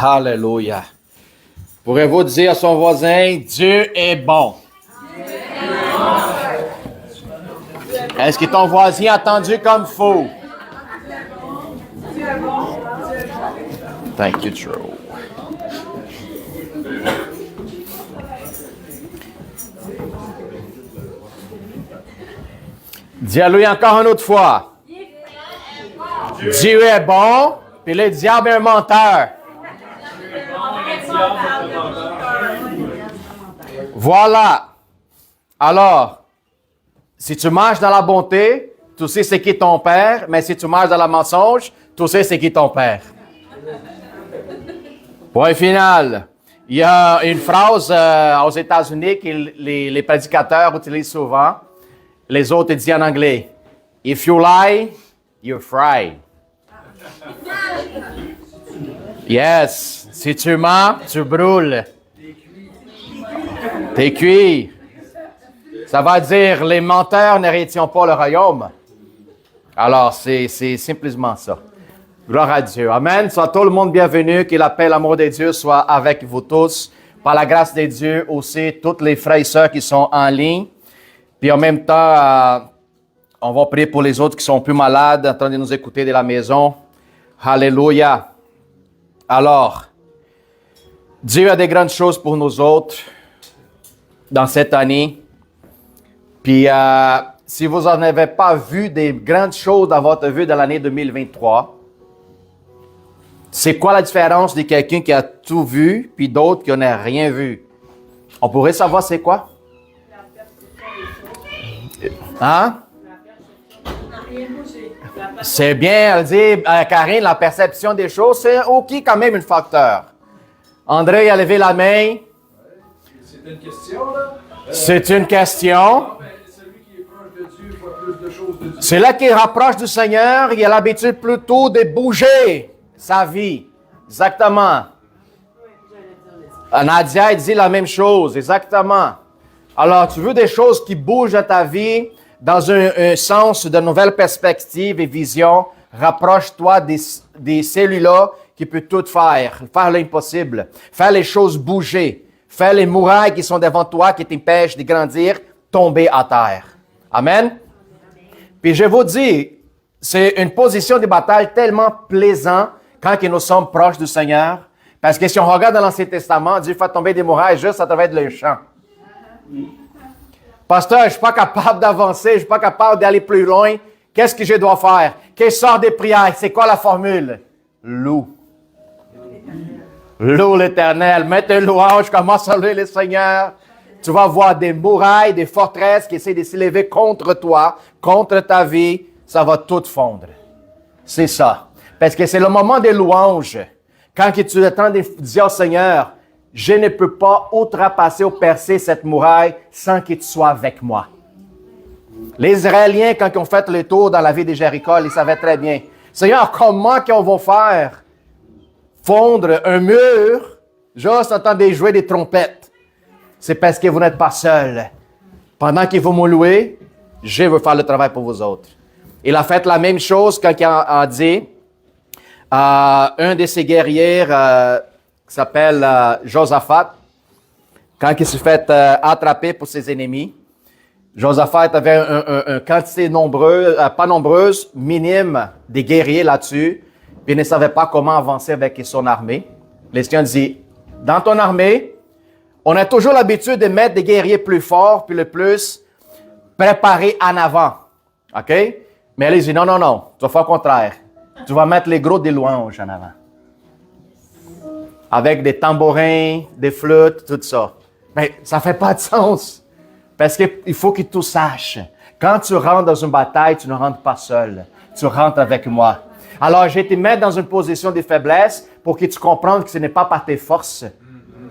Alléluia. Pourrez-vous dire à son voisin, Dieu est bon. Est-ce que ton voisin a entendu comme faux? Thank you, Drew. Dis à lui encore une autre fois. Dieu est bon, puis le diable est un menteur. Voilà. Alors, si tu marches dans la bonté, tu sais c'est qui ton père, mais si tu marches dans le mensonge, tu sais c'est qui ton père. Point final. Il y a une phrase aux États-Unis que les prédicateurs utilisent souvent. Les autres disent en anglais, If you lie, you're fried. Yes. Si tu mens, tu brûles. T'es cuit. Ça va dire, les menteurs n'hériteront pas le royaume. Alors, c'est simplement ça. Gloire à Dieu. Amen. Soit tout le monde bienvenu. Que la paix et l'amour de Dieu soit avec vous tous. Par la grâce de Dieu aussi, toutes les frères et sœurs qui sont en ligne. Puis en même temps, on va prier pour les autres qui sont plus malades, en train de nous écouter de la maison. Alléluia. Alors, Dieu a des grandes choses pour nous autres dans cette année. Puis, si vous n'en avez pas vu des grandes choses dans votre vie de l'année 2023, c'est quoi la différence de quelqu'un qui a tout vu puis d'autres qui n'ont rien vu? On pourrait savoir c'est quoi? Hein? C'est bien, elle dit, Karine, la perception des choses, c'est OK quand même un facteur. André a levé la main. C'est une question, là? C'est une question. Celui qui est proche de Dieu voit plus de choses de Dieu. C'est là qu'il rapproche du Seigneur, il a l'habitude plutôt de bouger sa vie. Exactement. Nadia, elle dit la même chose, exactement. Alors, tu veux des choses qui bougent dans ta vie, dans un sens de nouvelles perspectives et visions, rapproche-toi des cellules-là qui peuvent tout faire l'impossible, faire les choses bouger, faire les murailles qui sont devant toi, qui t'empêchent de grandir, tomber à terre. Amen? Puis je vous dis, c'est une position de bataille tellement plaisante quand nous sommes proches du Seigneur, parce que si on regarde dans l'Ancien Testament, Dieu fait tomber des murailles juste à travers le champ. Pasteur, je ne suis pas capable d'avancer, je ne suis pas capable d'aller plus loin. Qu'est-ce que je dois faire? Quelle sorte de prière? C'est quoi la formule? Loue. Loue l'Éternel. Mets tes louanges, commence à louer le Seigneur. Tu vas voir des murailles, des forteresses qui essaient de s'élever contre toi, contre ta vie. Ça va tout fondre. C'est ça. Parce que c'est le moment des louanges. Quand tu attends de dire au Seigneur, je ne peux pas outrepasser ou percer cette muraille sans que tu sois avec moi. Les Israéliens, quand ils ont fait le tour dans la ville de Jéricho, ils savaient très bien. Seigneur, comment qu'on va faire fondre un mur juste en train de jouer des trompettes? C'est parce que vous n'êtes pas seul. Pendant qu'ils vont me louer, je veux faire le travail pour vous autres. Il a fait la même chose quand il a dit à un de ses guerriers qui s'appelle Josaphat, quand il s'est fait attraper pour ses ennemis. Josaphat avait une quantité pas nombreuse, minime, de guerriers là-dessus, puis il ne savait pas comment avancer avec son armée. Le Seigneur dit, dans ton armée, on a toujours l'habitude de mettre des guerriers plus forts, puis le plus préparés en avant. OK? Mais elle dit, non, tu vas faire le contraire. Tu vas mettre les gros des louanges en avant. Avec des tambourins, des flûtes, tout ça. Mais ça ne fait pas de sens. Parce qu'il faut que tu saches. Quand tu rentres dans une bataille, tu ne rentres pas seul. Tu rentres avec moi. Alors, je vais te mettre dans une position de faiblesse pour que tu comprennes que ce n'est pas par tes forces.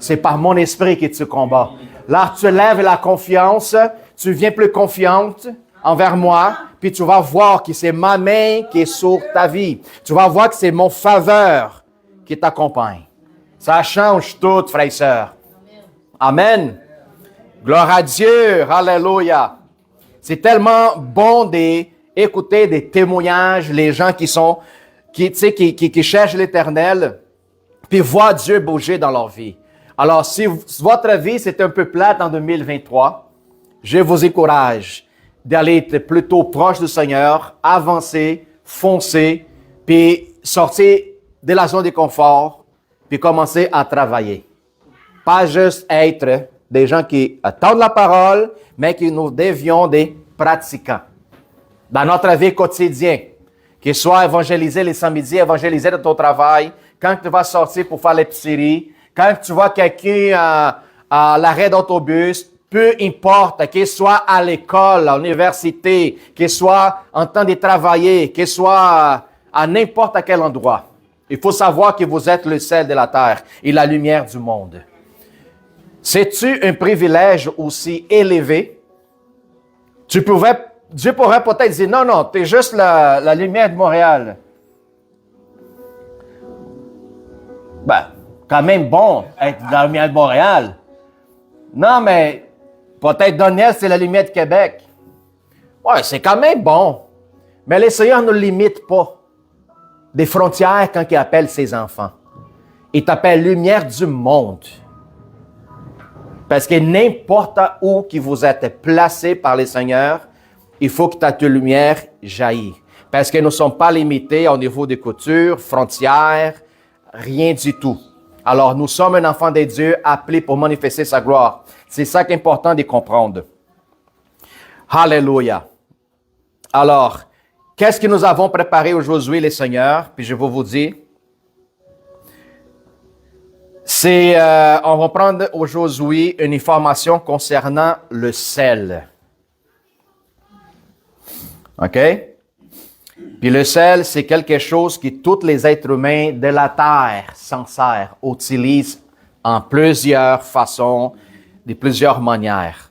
C'est par mon esprit que tu combats. Là, tu lèves la confiance. Tu viens plus confiante envers moi. Puis tu vas voir que c'est ma main qui est sur ta vie. Tu vas voir que c'est mon faveur qui t'accompagne. Ça change tout, frères et sœurs. Amen. Gloire à Dieu. Alléluia. C'est tellement bon d'écouter des témoignages, les gens qui cherchent l'Éternel. puis voir Dieu bouger dans leur vie. Alors, si votre vie, c'est un peu plate en 2023, je vous encourage d'aller être plutôt proche du Seigneur, avancer, foncer, puis sortir de la zone de confort, puis commencer à travailler. Pas juste être des gens qui attendent la parole, mais que nous devions des pratiquants. Dans notre vie quotidienne, qu'il soit évangéliser les samedis, évangéliser dans ton travail, quand tu vas sortir pour faire l'épicerie, quand tu vois quelqu'un à l'arrêt d'autobus, peu importe, qu'il soit à l'école, à l'université, qu'il soit en train de travailler, qu'il soit à n'importe quel endroit. Il faut savoir que vous êtes le sel de la terre et la lumière du monde. C'est-tu un privilège aussi élevé? Dieu pourrait peut-être dire, non, tu es juste la lumière de Montréal. Ben, quand même bon être la lumière de Montréal. Non, mais peut-être Daniel, c'est la lumière de Québec. Ouais, c'est quand même bon. Mais le Seigneur ne limite pas des frontières quand il appelle ses enfants. Il t'appelle lumière du monde. Parce que n'importe où que vous êtes placé par le Seigneur, il faut que ta lumière jaillisse. Parce que nous ne sommes pas limités au niveau des coutures, frontières, rien du tout. Alors, nous sommes un enfant de Dieu appelé pour manifester sa gloire. C'est ça qui est important de comprendre. Alléluia. Alors, qu'est-ce que nous avons préparé aujourd'hui, les Seigneurs? Puis je vais vous dire. On va prendre aujourd'hui une information concernant le sel. OK? Puis le sel, c'est quelque chose que tous les êtres humains de la terre s'en servent, utilisent en plusieurs façons, de plusieurs manières.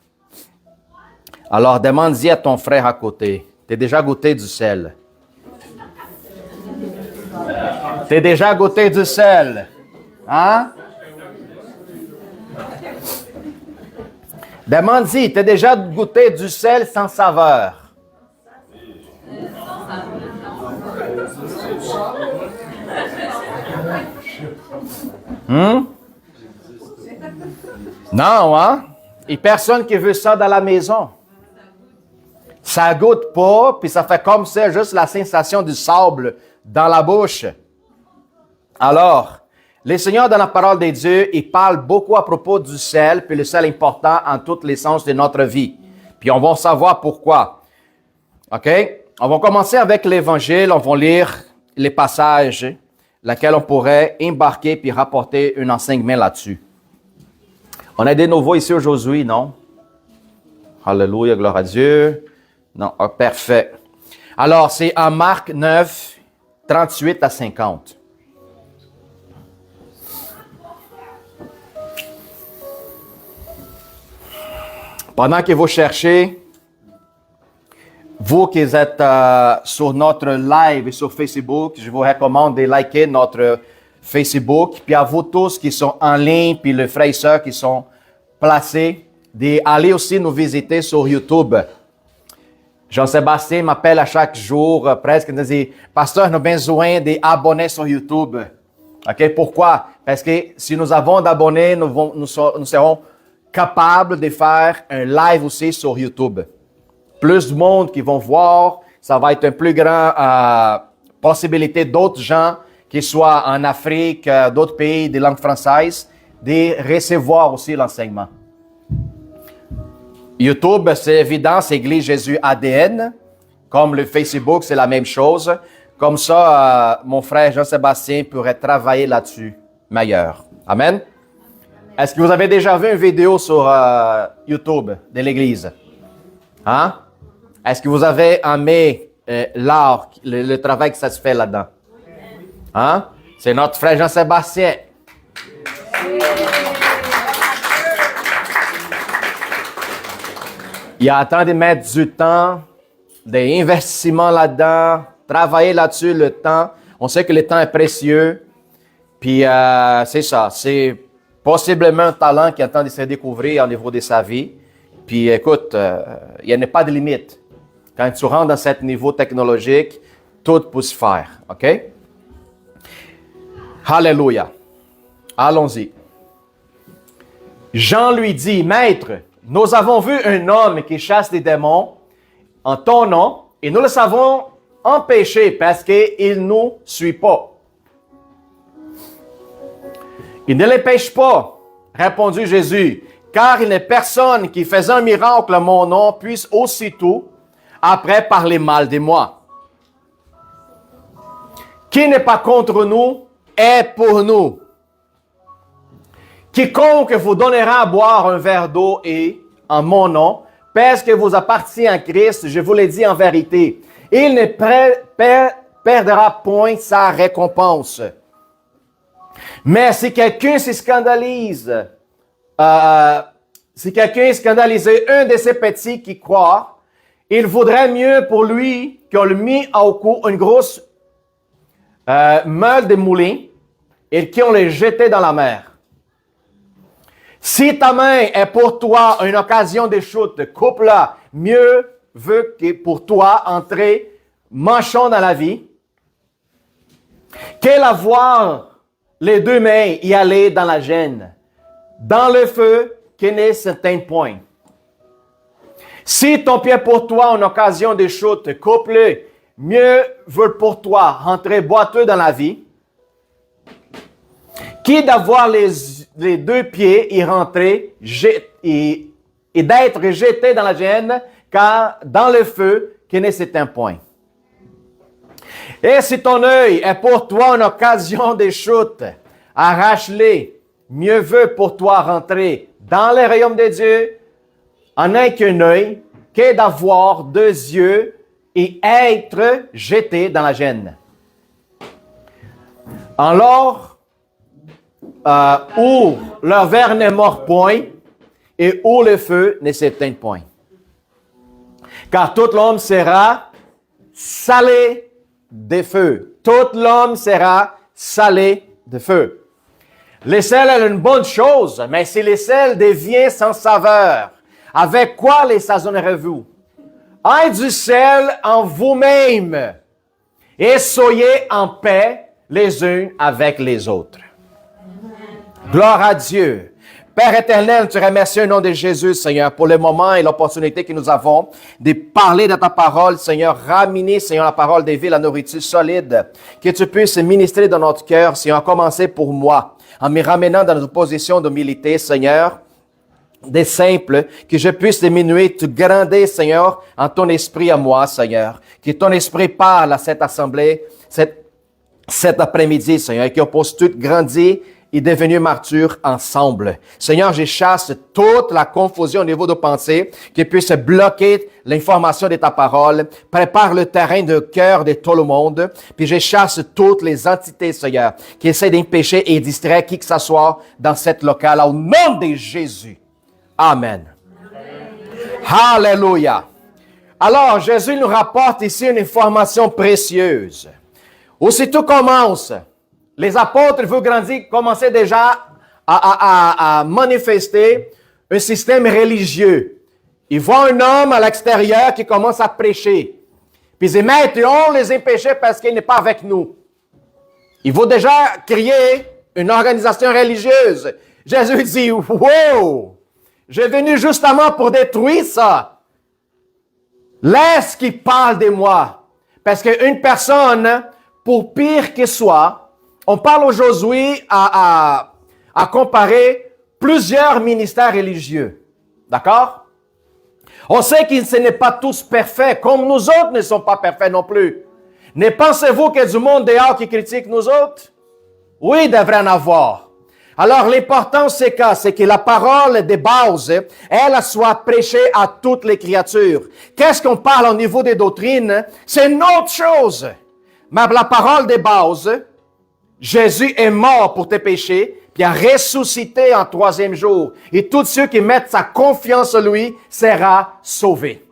Alors, demande-y à ton frère à côté. Tu as déjà goûté du sel? Tu as déjà goûté du sel? Hein? Demande-y, tu as déjà goûté du sel sans saveur? Non, hein? Et personne qui veut ça dans la maison. Ça goûte pas, puis ça fait comme ça, juste la sensation du sable dans la bouche. Alors, le Seigneur, dans la parole de Dieu, il parle beaucoup à propos du sel, puis le sel est important en tous les sens de notre vie. Puis on va savoir pourquoi. OK? On va commencer avec l'Évangile, on va lire les passages, lesquels on pourrait embarquer puis rapporter un enseignement là-dessus. On est de nouveau ici aujourd'hui, non? Alléluia, gloire à Dieu. Non, parfait. Alors, c'est en Marc 9, 38 à 50. Pendant que vous cherchez, vous qui êtes sur notre live et sur Facebook, je vous recommande de liker notre Facebook. Puis à vous tous qui sont en ligne, puis les frères et sœurs qui sont placés, d'aller aussi nous visiter sur YouTube. Jean-Sébastien m'appelle à chaque jour, presque, il me dit, Pasteur, nous avons besoin d'abonnés sur YouTube. OK? Pourquoi? Parce que si nous avons d'abonnés, nous serons capables de faire un live aussi sur YouTube. Plus de monde qui vont voir, ça va être une plus grande possibilité d'autres gens, qui soient en Afrique, d'autres pays de langue française, de recevoir aussi l'enseignement. YouTube, c'est évident, c'est Église Jésus ADN. Comme le Facebook, c'est la même chose. Comme ça, mon frère Jean-Sébastien pourrait travailler là-dessus meilleur. Amen. Est-ce que vous avez déjà vu une vidéo sur YouTube de l'Église? Hein? Est-ce que vous avez aimé l'art, le travail que ça se fait là-dedans? Hein? C'est notre frère Jean-Sébastien. Il a temps de mettre du temps, des investissements là-dedans, travailler là-dessus le temps. On sait que le temps est précieux. Puis c'est ça, c'est possiblement un talent qui attend de se découvrir au niveau de sa vie. Puis écoute, il n'y a pas de limite. Quand tu rentres dans ce niveau technologique, tout peut se faire. OK? Alléluia. Allons-y. Jean lui dit, Maître, nous avons vu un homme qui chasse des démons en ton nom, et nous le savons empêcher parce qu'il ne nous suit pas. Il ne les pêche pas, répondit Jésus, car il n'est personne qui faisant un miracle en mon nom puisse aussitôt après parler mal de moi. Qui n'est pas contre nous est pour nous. Quiconque vous donnera à boire un verre d'eau et en mon nom, parce que vous appartient à Christ, je vous l'ai dit en vérité, il ne perdra point sa récompense. Mais si quelqu'un se scandalise, si quelqu'un scandalisait un de ces petits qui croient, il vaudrait mieux pour lui qu'on lui mette au cou une grosse meule de moulin et qu'on les jetait dans la mer. Si ta main est pour toi une occasion de chute, coupe-la. Mieux veut que pour toi entrer manchon dans la vie, qu'elle avoir les deux mains y aller dans la gêne, dans le feu qui ne s'éteint point. Si ton pied pour toi une occasion de chute, coupe-le. Mieux veut pour toi entrer boiteux dans la vie, qui d'avoir les deux pieds y rentrer et d'être jeté dans la gêne, car dans le feu qui ne s'éteint point. Et si ton œil est pour toi une occasion de chute, arrache-les. Mieux veut pour toi rentrer dans le royaume de Dieu en un qu'un œil, que d'avoir deux yeux et être jeté dans la gêne. Alors, où leur verre ne mord point et où le feu ne s'éteint point. Car tout l'homme sera salé de feu. Tout l'homme sera salé de feu. Le sel est une bonne chose, mais si le sel devient sans saveur, avec quoi les saisonnerez-vous? Ayez du sel en vous-même et soyez en paix les uns avec les autres. Gloire à Dieu. Père éternel, tu remercies au nom de Jésus, Seigneur, pour le moment et l'opportunité que nous avons de parler de ta parole, Seigneur. Ramener, Seigneur, la parole des vies, la nourriture solide. Que tu puisses ministrer dans notre cœur, Seigneur, commencer pour moi, en me ramenant dans notre position d'humilité, Seigneur, des simples, que je puisse diminuer, te grandir, Seigneur, en ton esprit à moi, Seigneur. Que ton esprit parle à cette assemblée, cet après-midi, Seigneur, et qu'on puisse tout grandir et devenir martyrs ensemble. Seigneur, je chasse toute la confusion au niveau de pensée qui puisse bloquer l'information de ta parole. Prépare le terrain de cœur de tout le monde. Puis je chasse toutes les entités, Seigneur, qui essaient d'empêcher et distraire qui que ce soit dans cette locale. Au nom de Jésus. Amen. Alléluia. Alors, Jésus nous rapporte ici une information précieuse. Aussitôt commence, les apôtres veulent grandir, commencer déjà à manifester un système religieux. Ils voient un homme à l'extérieur qui commence à prêcher. Puis ils disent, Maître, on les empêchait parce qu'il n'est pas avec nous. Ils vont déjà créer une organisation religieuse. Jésus dit, wow, j'ai venu justement pour détruire ça. Laisse qu'il parle de moi. Parce qu'une personne, pour pire qu'il soit, on parle aujourd'hui à comparer plusieurs ministères religieux. D'accord? On sait que ce n'est pas tous parfaits, comme nous autres ne sommes pas parfaits non plus. Ne pensez-vous qu'il y a du monde dehors qui critique nous autres? Oui, il devrait en avoir. Alors, l'important, c'est que la parole de base, elle soit prêchée à toutes les créatures. Qu'est-ce qu'on parle au niveau des doctrines? C'est une autre chose. Mais la parole de base, Jésus est mort pour tes péchés, puis a ressuscité en troisième jour. Et tous ceux qui mettent sa confiance en lui sera sauvé.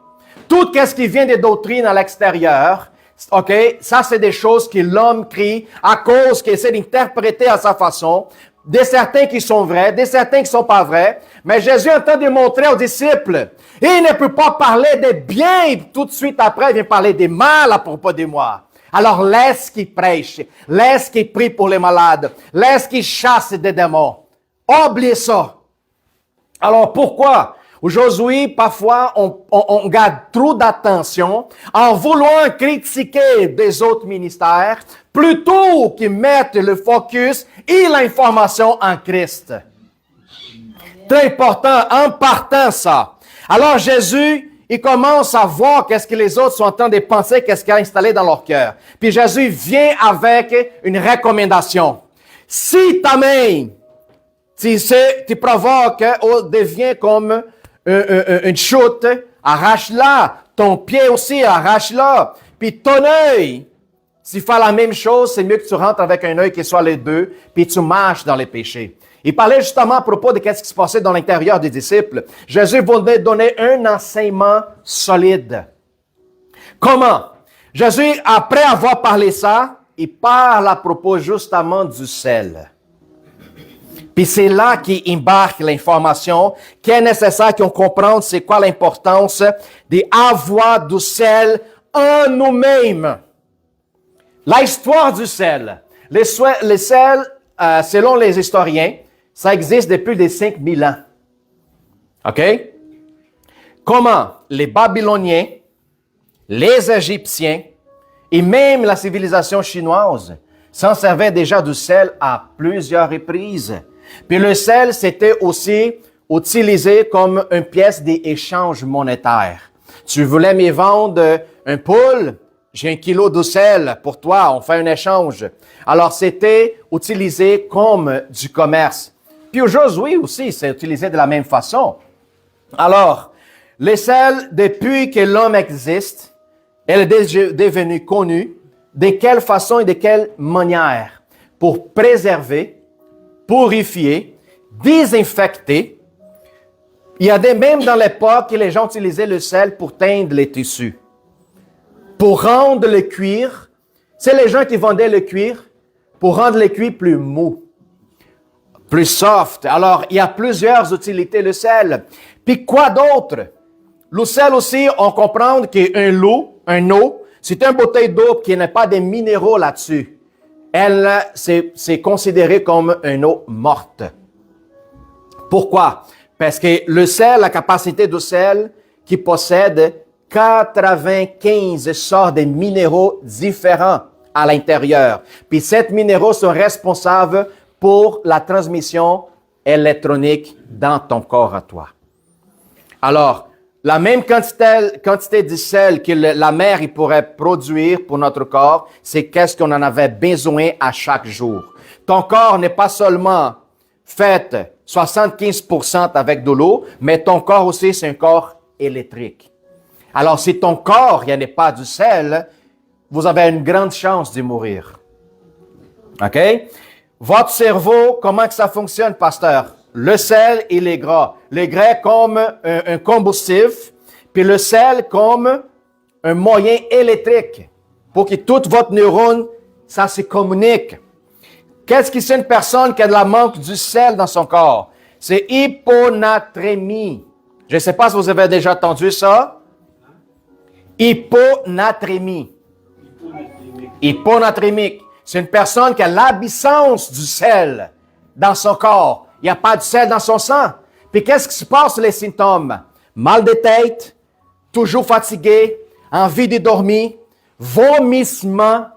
Tout ce qui vient des doctrines à l'extérieur, OK, ça c'est des choses que l'homme crie à cause qu'il essaie d'interpréter à sa façon. Des certains qui sont vrais, des certains qui ne sont pas vrais. Mais Jésus est en train de montrer aux disciples, il ne peut pas parler des biens et tout de suite après, il vient parler des mal à propos de moi. Alors laisse qu'il prêche, laisse qu'il prie pour les malades, laisse qu'il chasse des démons. Oublie ça. Alors pourquoi? Aujourd'hui, parfois, on garde trop d'attention en voulant critiquer des autres ministères plutôt qu'ils mettent le focus et l'information en Christ. Très important, en partant ça. Alors Jésus, il commence à voir qu'est-ce que les autres sont en train de penser, qu'est-ce qu'il a installé dans leur cœur. Puis Jésus vient avec une recommandation. Si ta main, tu provoques ou devient comme une chute, arrache-la. Ton pied aussi, arrache-la. Puis ton œil, s'il fait la même chose, c'est mieux que tu rentres avec un œil qui soit les deux, puis tu marches dans les péchés. Il parlait justement à propos de ce qui se passait dans l'intérieur des disciples. Jésus voulait donner un enseignement solide. Comment? Jésus, après avoir parlé ça, il parle à propos justement du sel. Puis c'est là qu'il embarque l'information qui est nécessaire qu'on comprenne c'est quoi l'importance d'avoir du sel en nous-mêmes. L'histoire du sel. Le sel, selon les historiens, ça existe depuis des 5000 ans. OK? Comment les Babyloniens, les Égyptiens et même la civilisation chinoise s'en servaient déjà du sel à plusieurs reprises. Puis le sel, c'était aussi utilisé comme une pièce d'échange monétaire. Tu voulais me vendre un poule, j'ai 1 kilo de sel pour toi, on fait un échange. Alors, c'était utilisé comme du commerce. Puis aujourd'hui aussi, c'est utilisé de la même façon. Alors, le sel, depuis que l'homme existe, elle est devenue connue. De quelle façon et de quelle manière? Pour préserver, purifier, désinfecter. Il y a même dans l'époque que les gens utilisaient le sel pour teindre les tissus. Pour rendre le cuir, c'est les gens qui vendaient le cuir, pour rendre le cuir plus mou, plus soft. Alors, il y a plusieurs utilités, le sel. Puis quoi d'autre? Le sel aussi, on comprend qu'un eau, c'est une bouteille d'eau qui n'a pas de minéraux là-dessus. C'est considéré comme une eau morte. Pourquoi? Parce que le sel, la capacité du sel qui possède 95 sortes de minéraux différents à l'intérieur. Puis ces minéraux sont responsables pour la transmission électronique dans ton corps à toi. Alors, la même quantité de sel que la mer il pourrait produire pour notre corps, c'est qu'est-ce qu'on en avait besoin à chaque jour. Ton corps n'est pas seulement fait 75% avec de l'eau, mais ton corps aussi, c'est un corps électrique. Alors, si ton corps, il n'y a pas du sel, vous avez une grande chance de mourir. OK? Votre cerveau, comment que ça fonctionne, pasteur? Le sel et les gras. Les gras comme un combustible, puis le sel comme un moyen électrique pour que toutes votre neurone, ça se communique. Qu'est-ce que c'est une personne qui a de la manque du sel dans son corps? C'est hyponatrémie. Je ne sais pas si vous avez déjà entendu ça. Hyponatrémie. Hyponatrémique. C'est une personne qui a l'absence du sel dans son corps. Il n'y a pas de sel dans son sang. Puis qu'est-ce qui se passe, les symptômes? Mal de tête, toujours fatigué, envie de dormir, vomissement,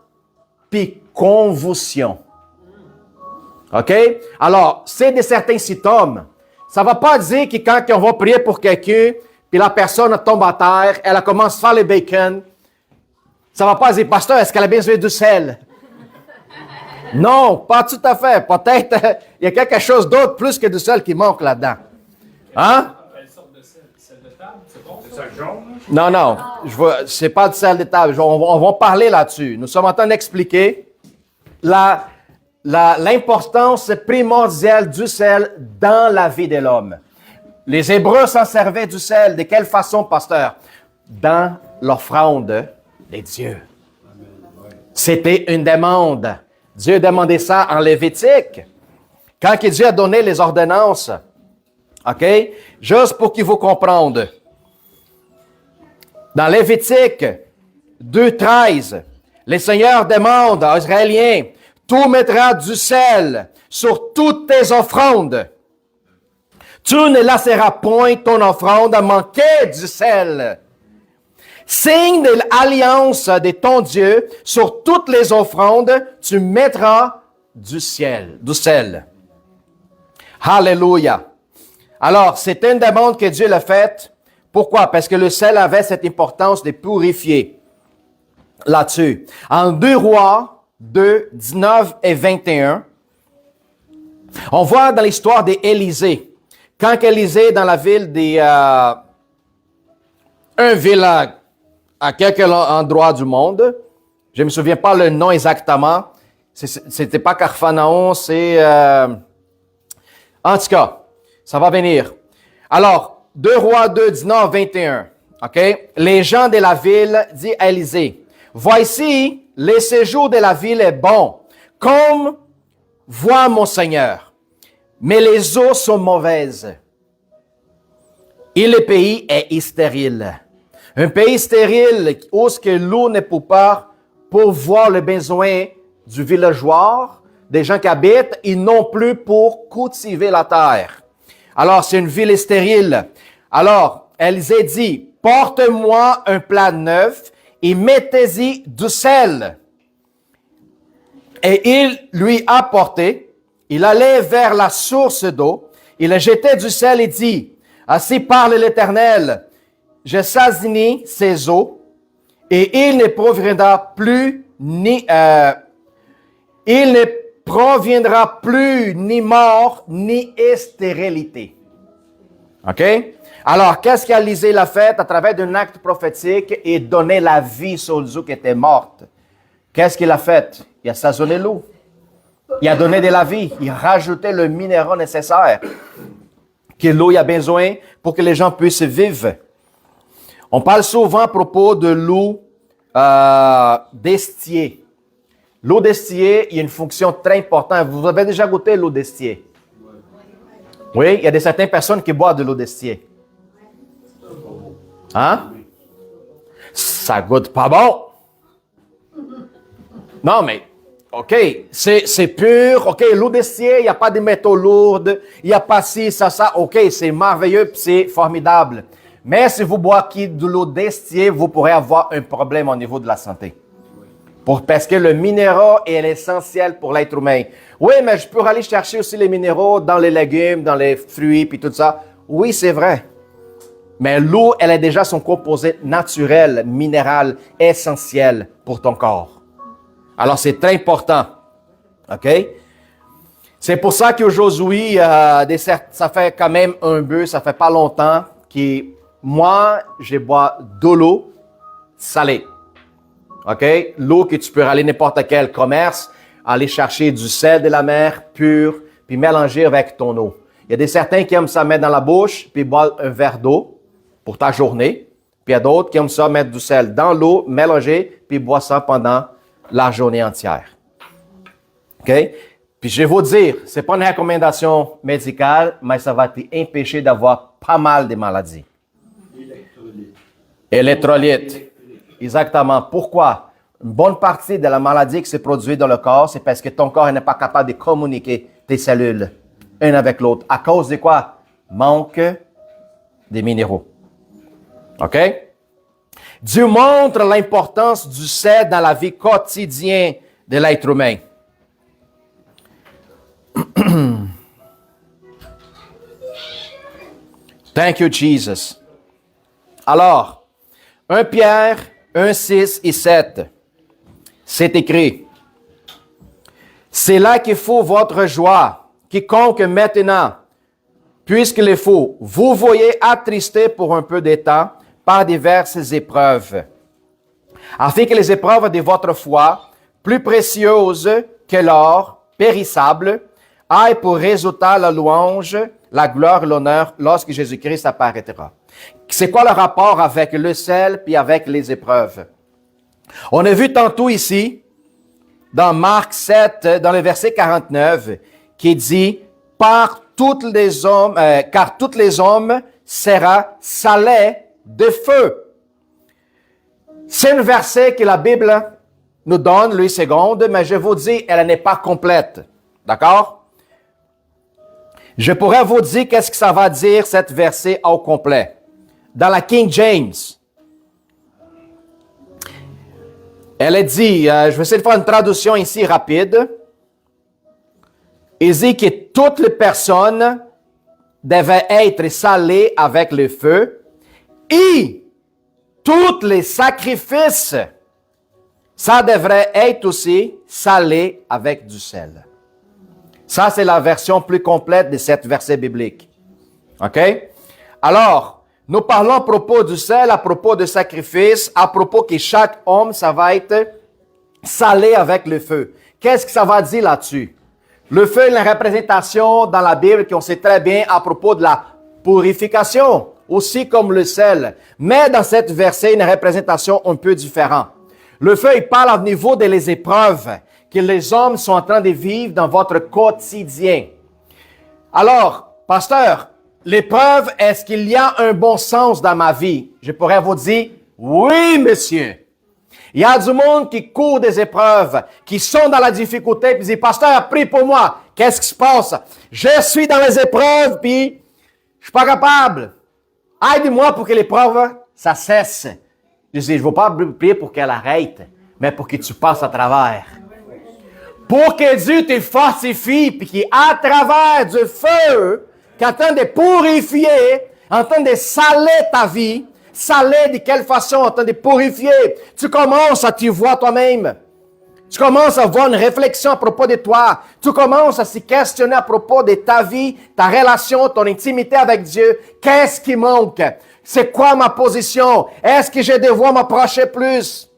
puis convulsion. OK? Alors, c'est de certains symptômes. Ça ne va pas dire que quand on va prier pour quelqu'un, puis la personne tombe à terre, elle commence à faire le bacon, ça ne va pas dire, pasteur, est-ce qu'elle a besoin du sel? Non, pas tout à fait. Peut-être il y a quelque chose d'autre plus que du sel qui manque là-dedans. Hein? Quelle sorte de sel? Sel de table? C'est bon? C'est ça jaune? Non. C'est pas du sel de table. On va parler là-dessus. Nous sommes en train d'expliquer l'importance primordiale du sel dans la vie de l'homme. Les Hébreux s'en servaient du sel. De quelle façon, pasteur? Dans l'offrande des dieux. C'était une demande. Dieu demandait ça en Lévitique. Quand Dieu a donné les ordonnances, OK? Juste pour que vous compreniez. Dans Lévitique 2.13, Le Seigneur demande aux Israéliens, tu mettras du sel sur toutes tes offrandes. Tu ne laisseras point ton offrande manquer du sel. Signe de l'alliance de ton Dieu, sur toutes les offrandes, tu mettras du sel. Alléluia. Alors, c'est une demande que Dieu l'a faite. Pourquoi? Parce que le sel avait cette importance de purifier là-dessus. En 2 Rois 2, 19 et 21, on voit dans l'histoire d'Élisée, quand Élisée est dans la ville un village à quelque endroit du monde, je ne me souviens pas le nom exactement, c'était pas Capharnaüm, c'est... en tout cas, ça va venir. Alors, 2 Rois 2, 19, 21, OK? Les gens de la ville disent à Élisée, « Voici, le séjour de la ville est bon, comme voit mon Seigneur, mais les eaux sont mauvaises. Et le pays est stérile. » Un pays stérile où ce que l'eau ne peut pas pourvoir le besoin du villageois, des gens qui habitent, et non plus pour cultiver la terre. Alors, c'est une ville stérile. Alors, Élisée dit, porte-moi un plat neuf et mettez-y du sel. Et il lui apportait, il allait vers la source d'eau, il jetait du sel et dit, ainsi parle l'Éternel, je saisinis ces eaux, et il ne proviendra plus ni mort, ni stérilité. OK? Alors, qu'est-ce qu'Élisée l'a fait à travers d'un acte prophétique et donner la vie sur l'eau qui était morte? Qu'est-ce qu'il a fait? Il a saisonné l'eau. Il a donné de la vie. Il a rajouté le minéral nécessaire que l'eau a besoin pour que les gens puissent vivre. On parle souvent à propos de l'eau d'estier. L'eau d'estier, il y a une fonction très importante. Vous avez déjà goûté l'eau d'estier? Oui, il y a certaines personnes qui boivent de l'eau d'estier. Hein? Ça goûte pas bon. Non, mais, OK, c'est pur. OK, l'eau d'estier, il n'y a pas de métaux lourds. Il n'y a pas ci, ça. OK, c'est merveilleux, puis c'est formidable. Mais si vous boivez de l'eau d'estier, vous pourrez avoir un problème au niveau de la santé. Parce que le minéral est essentiel pour l'être humain. Oui, mais je peux aller chercher aussi les minéraux dans les légumes, dans les fruits, puis tout ça. Oui, c'est vrai. Mais l'eau, elle a déjà son composé naturel, minéral, essentiel pour ton corps. Alors, c'est très important. OK? C'est pour ça qu'aujourd'hui, ça fait quand même un peu, ça fait pas longtemps, moi, je bois de l'eau salée. OK? L'eau que tu peux aller n'importe quel commerce, aller chercher du sel de la mer pur, puis mélanger avec ton eau. Il y a certains qui aiment ça mettre dans la bouche, puis boire un verre d'eau pour ta journée. Puis il y a d'autres qui aiment ça mettre du sel dans l'eau, mélanger, puis boire ça pendant la journée entière. OK? Puis je vais vous dire, ce n'est pas une recommandation médicale, mais ça va t'empêcher d'avoir pas mal de maladies. Électrolytes. Exactement. Pourquoi? Une bonne partie de la maladie qui se produit dans le corps, c'est parce que ton corps n'est pas capable de communiquer tes cellules, une avec l'autre. À cause de quoi? Manque des minéraux. OK? Dieu montre l'importance du sel dans la vie quotidienne de l'être humain. Thank you, Jesus. Alors, 1 Pierre 1, 6 et 7, c'est écrit. C'est là qu'il faut votre joie, quiconque maintenant, puisqu'il est faux, vous voyez attristé pour un peu de temps par diverses épreuves, afin que les épreuves de votre foi, plus précieuses que l'or périssable, aient pour résultat la louange, la gloire, l'honneur, lorsque Jésus-Christ apparaîtra. C'est quoi le rapport avec le sel puis avec les épreuves? On a vu tantôt ici, dans Marc 7, dans le verset 49, qui dit « car tous les hommes seront salés de feu ». C'est un verset que la Bible nous donne 8 secondes, mais je vous dis, elle n'est pas complète. D'accord? Je pourrais vous dire qu'est-ce que ça va dire, cette verset au complet. Dans la King James, elle est dit, je vais essayer de faire une traduction ici rapide. Il dit que toutes les personnes devaient être salées avec le feu et tous les sacrifices, ça devrait être aussi salé avec du sel. Ça, c'est la version plus complète de cette verset biblique. OK? Alors, nous parlons à propos du sel, à propos du sacrifice, à propos que chaque homme, ça va être salé avec le feu. Qu'est-ce que ça va dire là-dessus? Le feu est une représentation dans la Bible qu'on sait très bien à propos de la purification, aussi comme le sel. Mais dans cette verset, une représentation un peu différente. Le feu, il parle au niveau des épreuves que les hommes sont en train de vivre dans votre quotidien. Alors, pasteur, l'épreuve, est-ce qu'il y a un bon sens dans ma vie? Je pourrais vous dire, oui, monsieur. Il y a du monde qui court des épreuves, qui sont dans la difficulté, puis dit, pasteur, prie pour moi. Qu'est-ce qui se passe? Je suis dans les épreuves, puis je suis pas capable. Aide-moi pour que l'épreuve, ça cesse. Je dis, je ne veux pas prier pour qu'elle arrête, mais pour que tu passes à travers. Pour que Dieu te fortifie, puis qu'à travers du feu, qui est en train de purifier, en train de saler ta vie, saler de quelle façon, en train de purifier, tu commences à te voir toi-même. Tu commences à avoir une réflexion à propos de toi. Tu commences à se questionner à propos de ta vie, ta relation, ton intimité avec Dieu. Qu'est-ce qui manque? C'est quoi ma position? Est-ce que je dois m'approcher plus?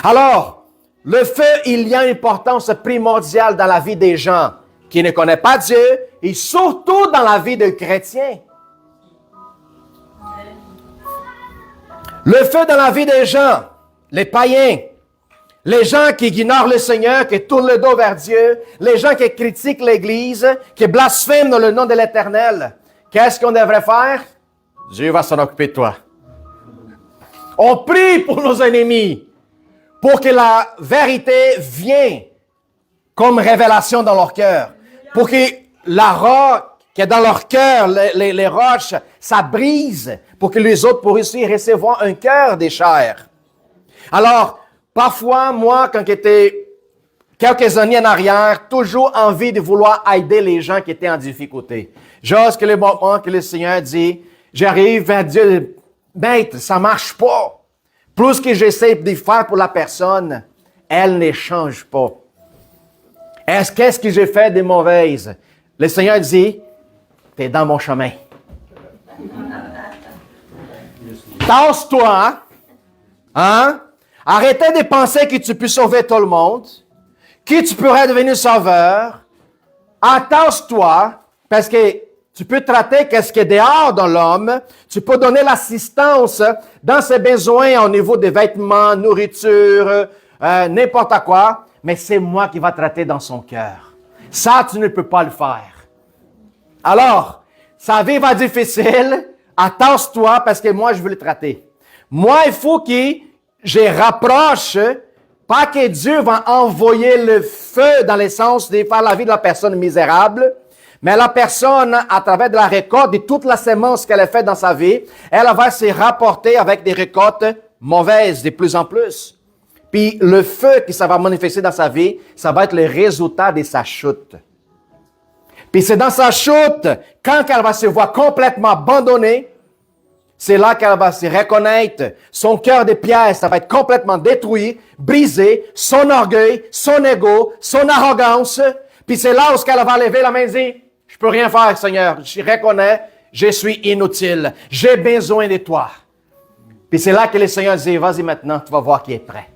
Alors, le feu, il y a une importance primordiale dans la vie des gens qui ne connaissent pas Dieu et surtout dans la vie des chrétiens. Le feu dans la vie des gens, les païens, les gens qui ignorent le Seigneur, qui tournent le dos vers Dieu, les gens qui critiquent l'Église, qui blasphèment dans le nom de l'Éternel. Qu'est-ce qu'on devrait faire? Dieu va s'en occuper de toi. On prie pour nos ennemis, pour que la vérité vienne comme révélation dans leur cœur, pour que la roche qui est dans leur cœur, les roches, ça brise, pour que les autres puissent aussi recevoir un cœur des chairs. Alors, parfois, moi, quand j'étais quelques années en arrière, toujours envie de vouloir aider les gens qui étaient en difficulté. Jusqu'à le moment que le Seigneur dit, j'arrive vers Dieu, maître, ça marche pas. Plus que j'essaie de faire pour la personne, elle ne change pas. Qu'est-ce que j'ai fait de mauvaise? Le Seigneur dit, t'es dans mon chemin. Tasse-toi, hein? Arrêtez de penser que tu peux sauver tout le monde, que tu pourrais devenir sauveur. Attache-toi, parce que tu peux traiter qu'est-ce qui est dehors dans l'homme. Tu peux donner l'assistance dans ses besoins au niveau des vêtements, nourriture, n'importe quoi. Mais c'est moi qui va traiter dans son cœur. Ça, tu ne peux pas le faire. Alors, sa vie va être difficile. Attache-toi parce que moi, je veux le traiter. Moi, il faut que je rapproche, pas que Dieu va envoyer le feu dans le sens de faire la vie de la personne misérable, mais la personne, à travers de la récolte, de toute la sémence qu'elle a faite dans sa vie, elle va se rapporter avec des récoltes mauvaises de plus en plus. Puis le feu que ça va manifester dans sa vie, ça va être le résultat de sa chute. Puis c'est dans sa chute, quand elle va se voir complètement abandonnée, c'est là qu'elle va se reconnaître. Son cœur de pierre, ça va être complètement détruit, brisé, son orgueil, son ego, son arrogance. Puis c'est là où elle va lever la main et dire, je peux rien faire, Seigneur. Je reconnais, je suis inutile. J'ai besoin de toi. Puis c'est là que le Seigneur dit, vas-y maintenant, tu vas voir qui est prêt.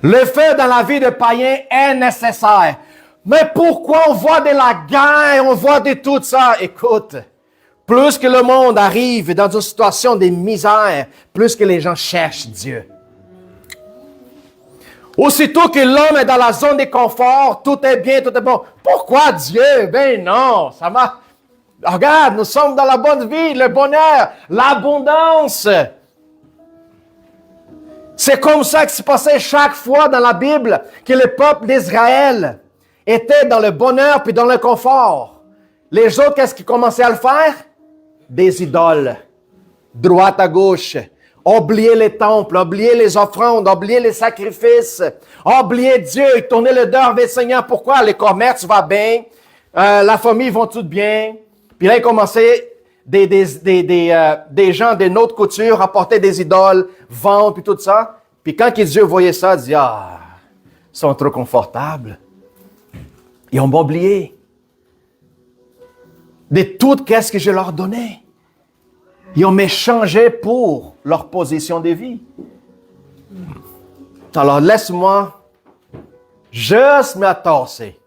Le feu dans la vie de païen est nécessaire. Mais pourquoi on voit de la guerre, on voit de tout ça? Écoute, plus que le monde arrive dans une situation de misère, plus que les gens cherchent Dieu. Aussitôt que l'homme est dans la zone de confort, tout est bien, tout est bon. Pourquoi Dieu? Ben non, ça m'a... Regarde, nous sommes dans la bonne vie, le bonheur, l'abondance. C'est comme ça que se passait chaque fois dans la Bible que le peuple d'Israël était dans le bonheur puis dans le confort. Les autres, qu'est-ce qu'ils commençaient à le faire? Des idoles. Droite à gauche. Oublier les temples, oublier les offrandes, oublier les sacrifices, oublier Dieu, ils tournaient le dos vers le Seigneur. Pourquoi? Le commerce va bien, la famille va tout bien. Puis là, ils commençaient, des gens de notre couture apportaient des idoles, vendre, puis tout ça. Puis quand Dieu voyait ça, il dit, ah, ils sont trop confortables. Ils ont oublié de tout qu'est-ce que je leur donnais. Ils ont m'échangé pour leur position de vie. Alors, laisse-moi juste m'attasser.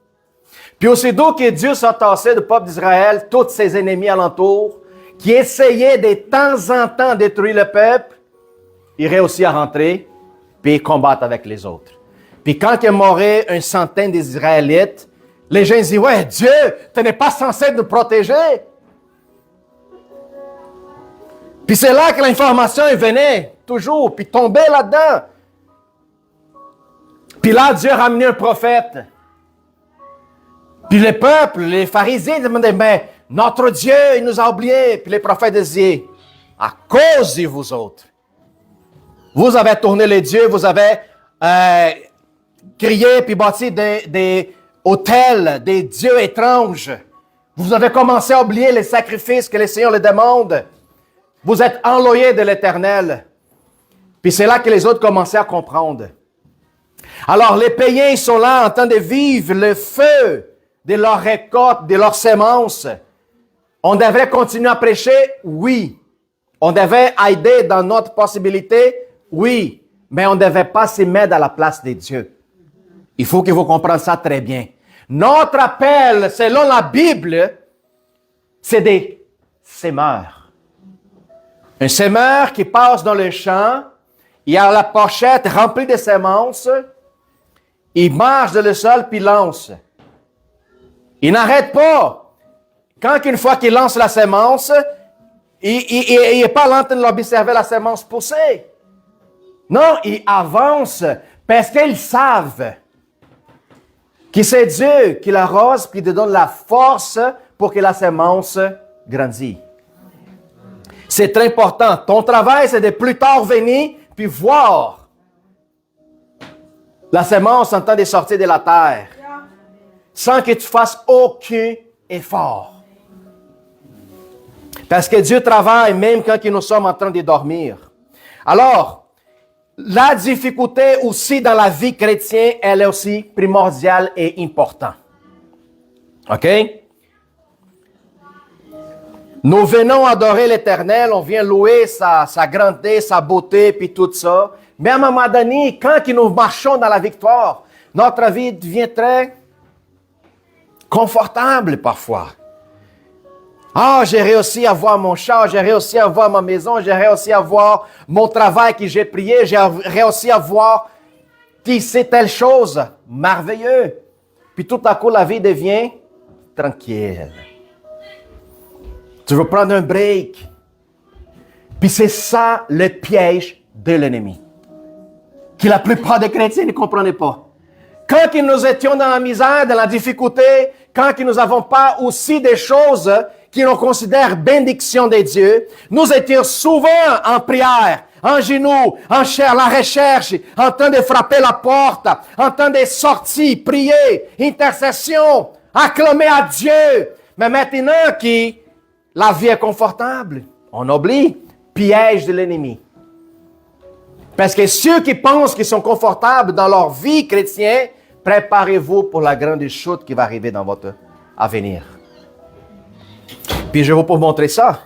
Puis aussitôt que Dieu s'attassait du peuple d'Israël, tous ses ennemis alentours, qui essayaient de temps en temps de détruire le peuple, il réussit à rentrer, puis combattre avec les autres. Puis quand il mourait une centaine d'Israélites, les gens disaient, ouais, Dieu, tu n'es pas censé nous protéger. Puis c'est là que l'information venait, toujours, puis tombait là-dedans. Puis là, Dieu a ramené un prophète. Puis le peuple, les pharisiens demandaient, mais notre Dieu, il nous a oubliés. Puis les prophètes disaient, à cause de vous autres, vous avez tourné les dieux, vous avez crié puis bâti des hôtels, des dieux étranges. Vous avez commencé à oublier les sacrifices que le Seigneur les demande. Vous êtes enloyés de l'Éternel. Puis c'est là que les autres commençaient à comprendre. Alors les païens, ils sont là en train de vivre le feu de leur récolte, de leurs semences. On devrait continuer à prêcher? Oui. On devait aider dans notre possibilité? Oui. Mais on ne devait pas se mettre à la place de Dieu. Il faut que vous compreniez ça très bien. Notre appel, selon la Bible, c'est des semeurs. Un semeur qui passe dans le champ, il a la pochette remplie de semences, il marche dans le sol puis lance. Il n'arrête pas. Quand une fois qu'il lance la semence, il n'est pas lent de l'observer la semence pousser. Non, il avance parce qu'ils savent que c'est Dieu qui l'arrose puis qui donne la force pour que la semence grandisse. C'est très important. Ton travail, c'est de plus tard venir puis voir la semence en train de sortir de la terre sans que tu fasses aucun effort. Parce que Dieu travaille même quand nous sommes en train de dormir. Alors, la difficulté aussi dans la vie chrétienne, elle est aussi primordiale et importante. OK? Nous venons adorer l'Éternel, on vient louer sa grandeur, sa beauté, puis tout ça. Mais à un moment donné, quand nous marchons dans la victoire, notre vie devient très confortable parfois. Ah, j'ai réussi à avoir mon char, j'ai réussi à avoir ma maison, j'ai réussi à avoir mon travail que j'ai prié, j'ai réussi à voir qui c'est telle chose. Merveilleux. Puis tout à coup, la vie devient tranquille. Tu veux prendre un break. Puis c'est ça le piège de l'ennemi. Que la plupart des chrétiens ne comprenaient pas. Quand nous étions dans la misère, dans la difficulté, quand nous n'avons pas aussi des choses que l'on considère bénédiction de Dieu, nous étions souvent en prière, en genoux, en la recherche, en train de frapper la porte, en train de sortir, prier, intercession, acclamer à Dieu. Mais maintenant que la vie est confortable, on oublie, piège de l'ennemi. Parce que ceux qui pensent qu'ils sont confortables dans leur vie chrétienne, préparez-vous pour la grande chute qui va arriver dans votre avenir. Puis je vais vous montrer ça.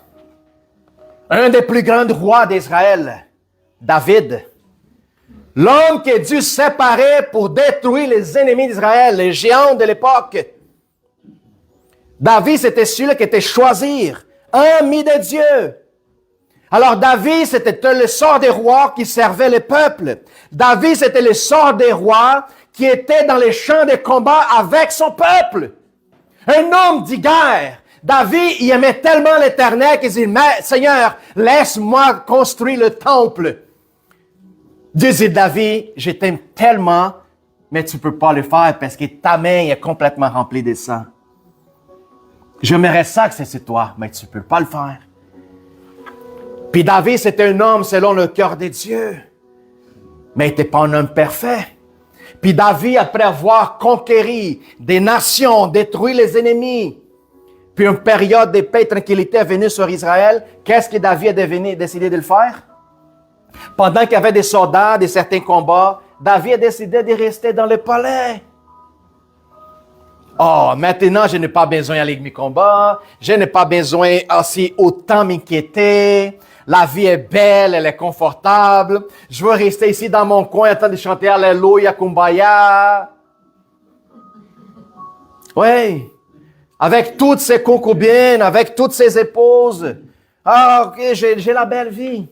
Un des plus grands rois d'Israël, David, l'homme que Dieu séparait pour détruire les ennemis d'Israël, les géants de l'époque. David, c'était celui qui était choisi, ami de Dieu. Alors David, c'était le sort des rois qui servait le peuple. David, c'était le sort des rois qui était dans les champs de combat avec son peuple. Un homme de guerre. David, il aimait tellement l'Éternel qu'il dit, mais Seigneur, laisse-moi construire le temple. Dieu dit, David, je t'aime tellement, mais tu ne peux pas le faire parce que ta main est complètement remplie de sang. J'aimerais ça que c'est toi, mais tu ne peux pas le faire. Puis David, c'était un homme selon le cœur de Dieu, mais il n'était pas un homme parfait. Puis David, après avoir conquéri des nations, détruit les ennemis, puis une période de paix et de tranquillité est venue sur Israël, qu'est-ce que David a décidé de le faire? Pendant qu'il y avait des soldats, de certains combats, David a décidé de rester dans le palais. Oh, maintenant, je n'ai pas besoin d'aller à mes combats. Je n'ai pas besoin aussi autant m'inquiéter. La vie est belle, elle est confortable. Je veux rester ici dans mon coin en train de chanter Alléluia, Kumbaya. Oui. Avec toutes ses concubines, avec toutes ses épouses. Ah, ok, j'ai la belle vie.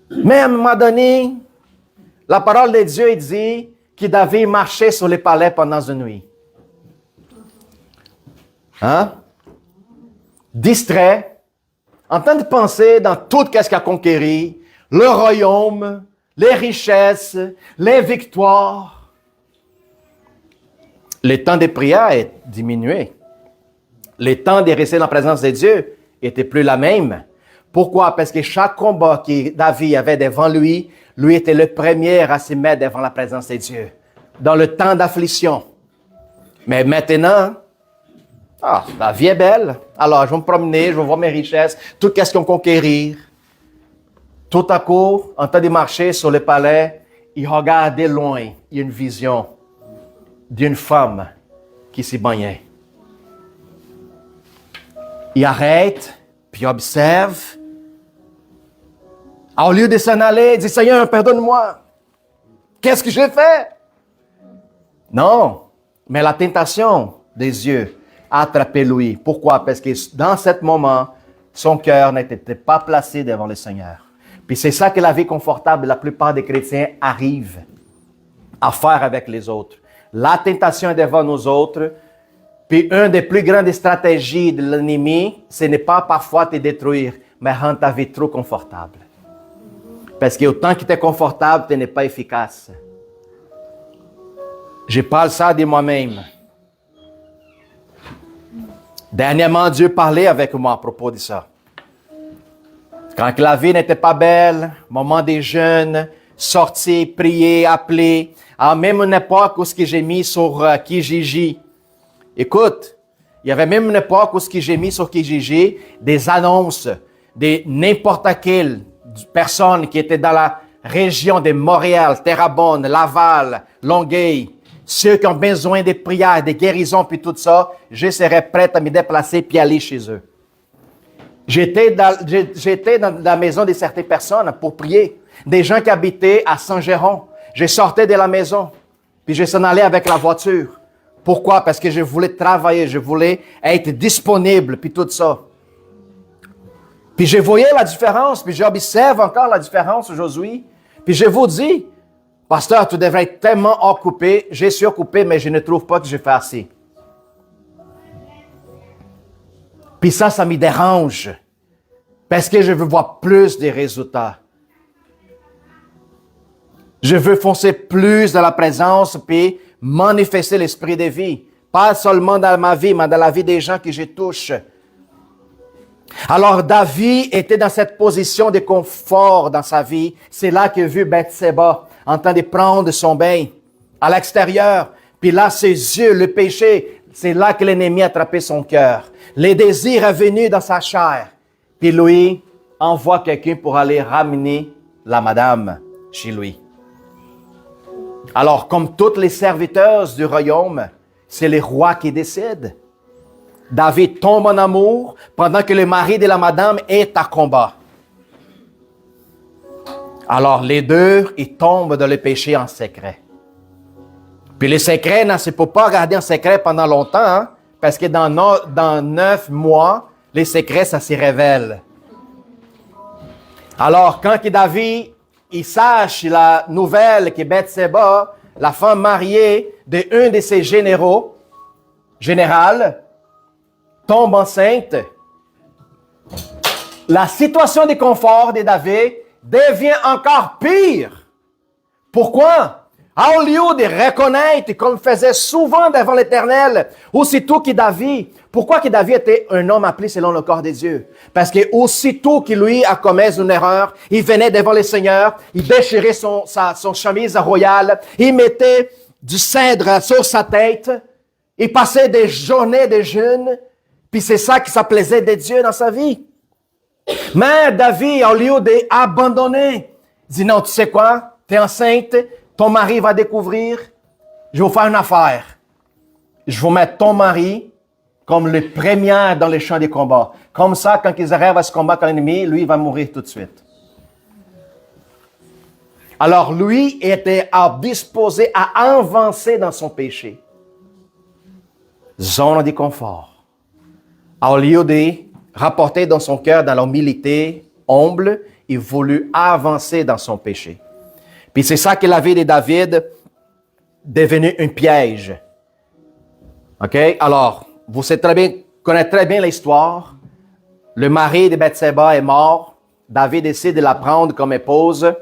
Mais à un moment donné, la parole de Dieu dit que David marchait sur les palais pendant une nuit. Hein? Distrait, en train de penser dans tout ce qu'il a conquéri, le royaume, les richesses, les victoires. Le temps de prière est diminué. Le temps de rester dans la présence de Dieu n'était plus la même. Pourquoi? Parce que chaque combat que David avait devant lui, lui était le premier à se mettre devant la présence de Dieu. Dans le temps d'affliction. Mais maintenant, la vie est belle. Alors, je vais me promener, je vais voir mes richesses, tout ce qu'on conquérir. Tout à coup, en train de marcher sur le palais, il regardait loin. Il y a une vision d'une femme qui s'y baignait. Il arrête, puis il observe. Au lieu de s'en aller, il dit, Seigneur, pardonne-moi. Qu'est-ce que j'ai fait? Non, mais la tentation des yeux a attrapé lui. Pourquoi? Parce que dans ce moment, son cœur n'était pas placé devant le Seigneur. Puis c'est ça que la vie confortable, la plupart des chrétiens arrivent à faire avec les autres. La tentation est devant nous autres. Puis une des plus grandes stratégies de l'ennemi, ce n'est pas parfois te détruire, mais rendre ta vie trop confortable. Parce que autant que tu es confortable, tu n'es pas efficace. Je parle ça de moi-même. Dernièrement, Dieu parlait avec moi à propos de ça. Quand la vie n'était pas belle, moment des jeunes, sortir, prier, appeler, à même une époque où ce que j'ai mis sur Kijiji. Écoute, il y avait même une époque où ce que j'ai mis sur Kijiji des annonces de n'importe quelle personne qui était dans la région de Montréal, Terrebonne, Laval, Longueuil, ceux qui ont besoin de prières, de guérisons, puis tout ça, je serais prêt à me déplacer puis aller chez eux. J'étais dans la maison de certaines personnes pour prier. Des gens qui habitaient à Saint-Géron. Je sortais de la maison, puis je s'en allais avec la voiture. Pourquoi? Parce que je voulais travailler, je voulais être disponible, puis tout ça. Puis je voyais la différence, puis j'observe encore la différence aujourd'hui. Puis je vous dis, pasteur, tu devrais être tellement occupé. Je suis occupé, mais je ne trouve pas que je fais assez. Puis ça me dérange. Parce que je veux voir plus de résultats. Je veux foncer plus dans la présence, puis manifester l'esprit de vie. Pas seulement dans ma vie, mais dans la vie des gens que je touche. Alors, David était dans cette position de confort dans sa vie. C'est là qu'il a vu Bathsheba en train de prendre son bain à l'extérieur. Puis là, ses yeux, le péché, c'est là que l'ennemi a attrapé son cœur. Les désirs est venu dans sa chair. Puis lui envoie quelqu'un pour aller ramener la madame chez lui. Alors, comme toutes les serviteurs du royaume, c'est les rois qui décident. David tombe en amour pendant que le mari de la madame est à combat. Alors, les deux, ils tombent dans le péché en secret. Puis le secret, ne se peut pas garder en secret pendant longtemps, hein, parce que dans 9 mois, les secrets, ça se révèle. Alors, quand David, il sache la nouvelle que Bathsheba, la femme mariée d'un de ses général, tombe enceinte, la situation de confort de David devient encore pire. Pourquoi? Au lieu de reconnaître, comme faisait souvent devant l'Éternel, aussitôt que David, pourquoi que David était un homme appelé selon le corps de Dieu? Parce que aussitôt qu'il lui a commis une erreur, il venait devant le Seigneur, il déchirait son chemise royale, il mettait du cèdre sur sa tête, il passait des journées de jeûne, puis c'est ça qui s'appelait de Dieu dans sa vie. Mais David, au lieu d'abandonner, dit non, tu sais quoi? Tu es enceinte, ton mari va découvrir, je vais vous faire une affaire. Je vais mettre ton mari comme le premier dans les champs des combats. Comme ça, quand ils arrivent à se combattre l'ennemi, lui, il va mourir tout de suite. Alors, lui était disposé à avancer dans son péché. Zone de confort. Au lieu de rapporter dans son cœur, dans l'humilité, humble, il voulut avancer dans son péché. Puis c'est ça que la vie de David devenu un piège. OK? Alors, vous connaissez très bien l'histoire. Le mari de Bathsheba est mort. David décide de la prendre comme épouse,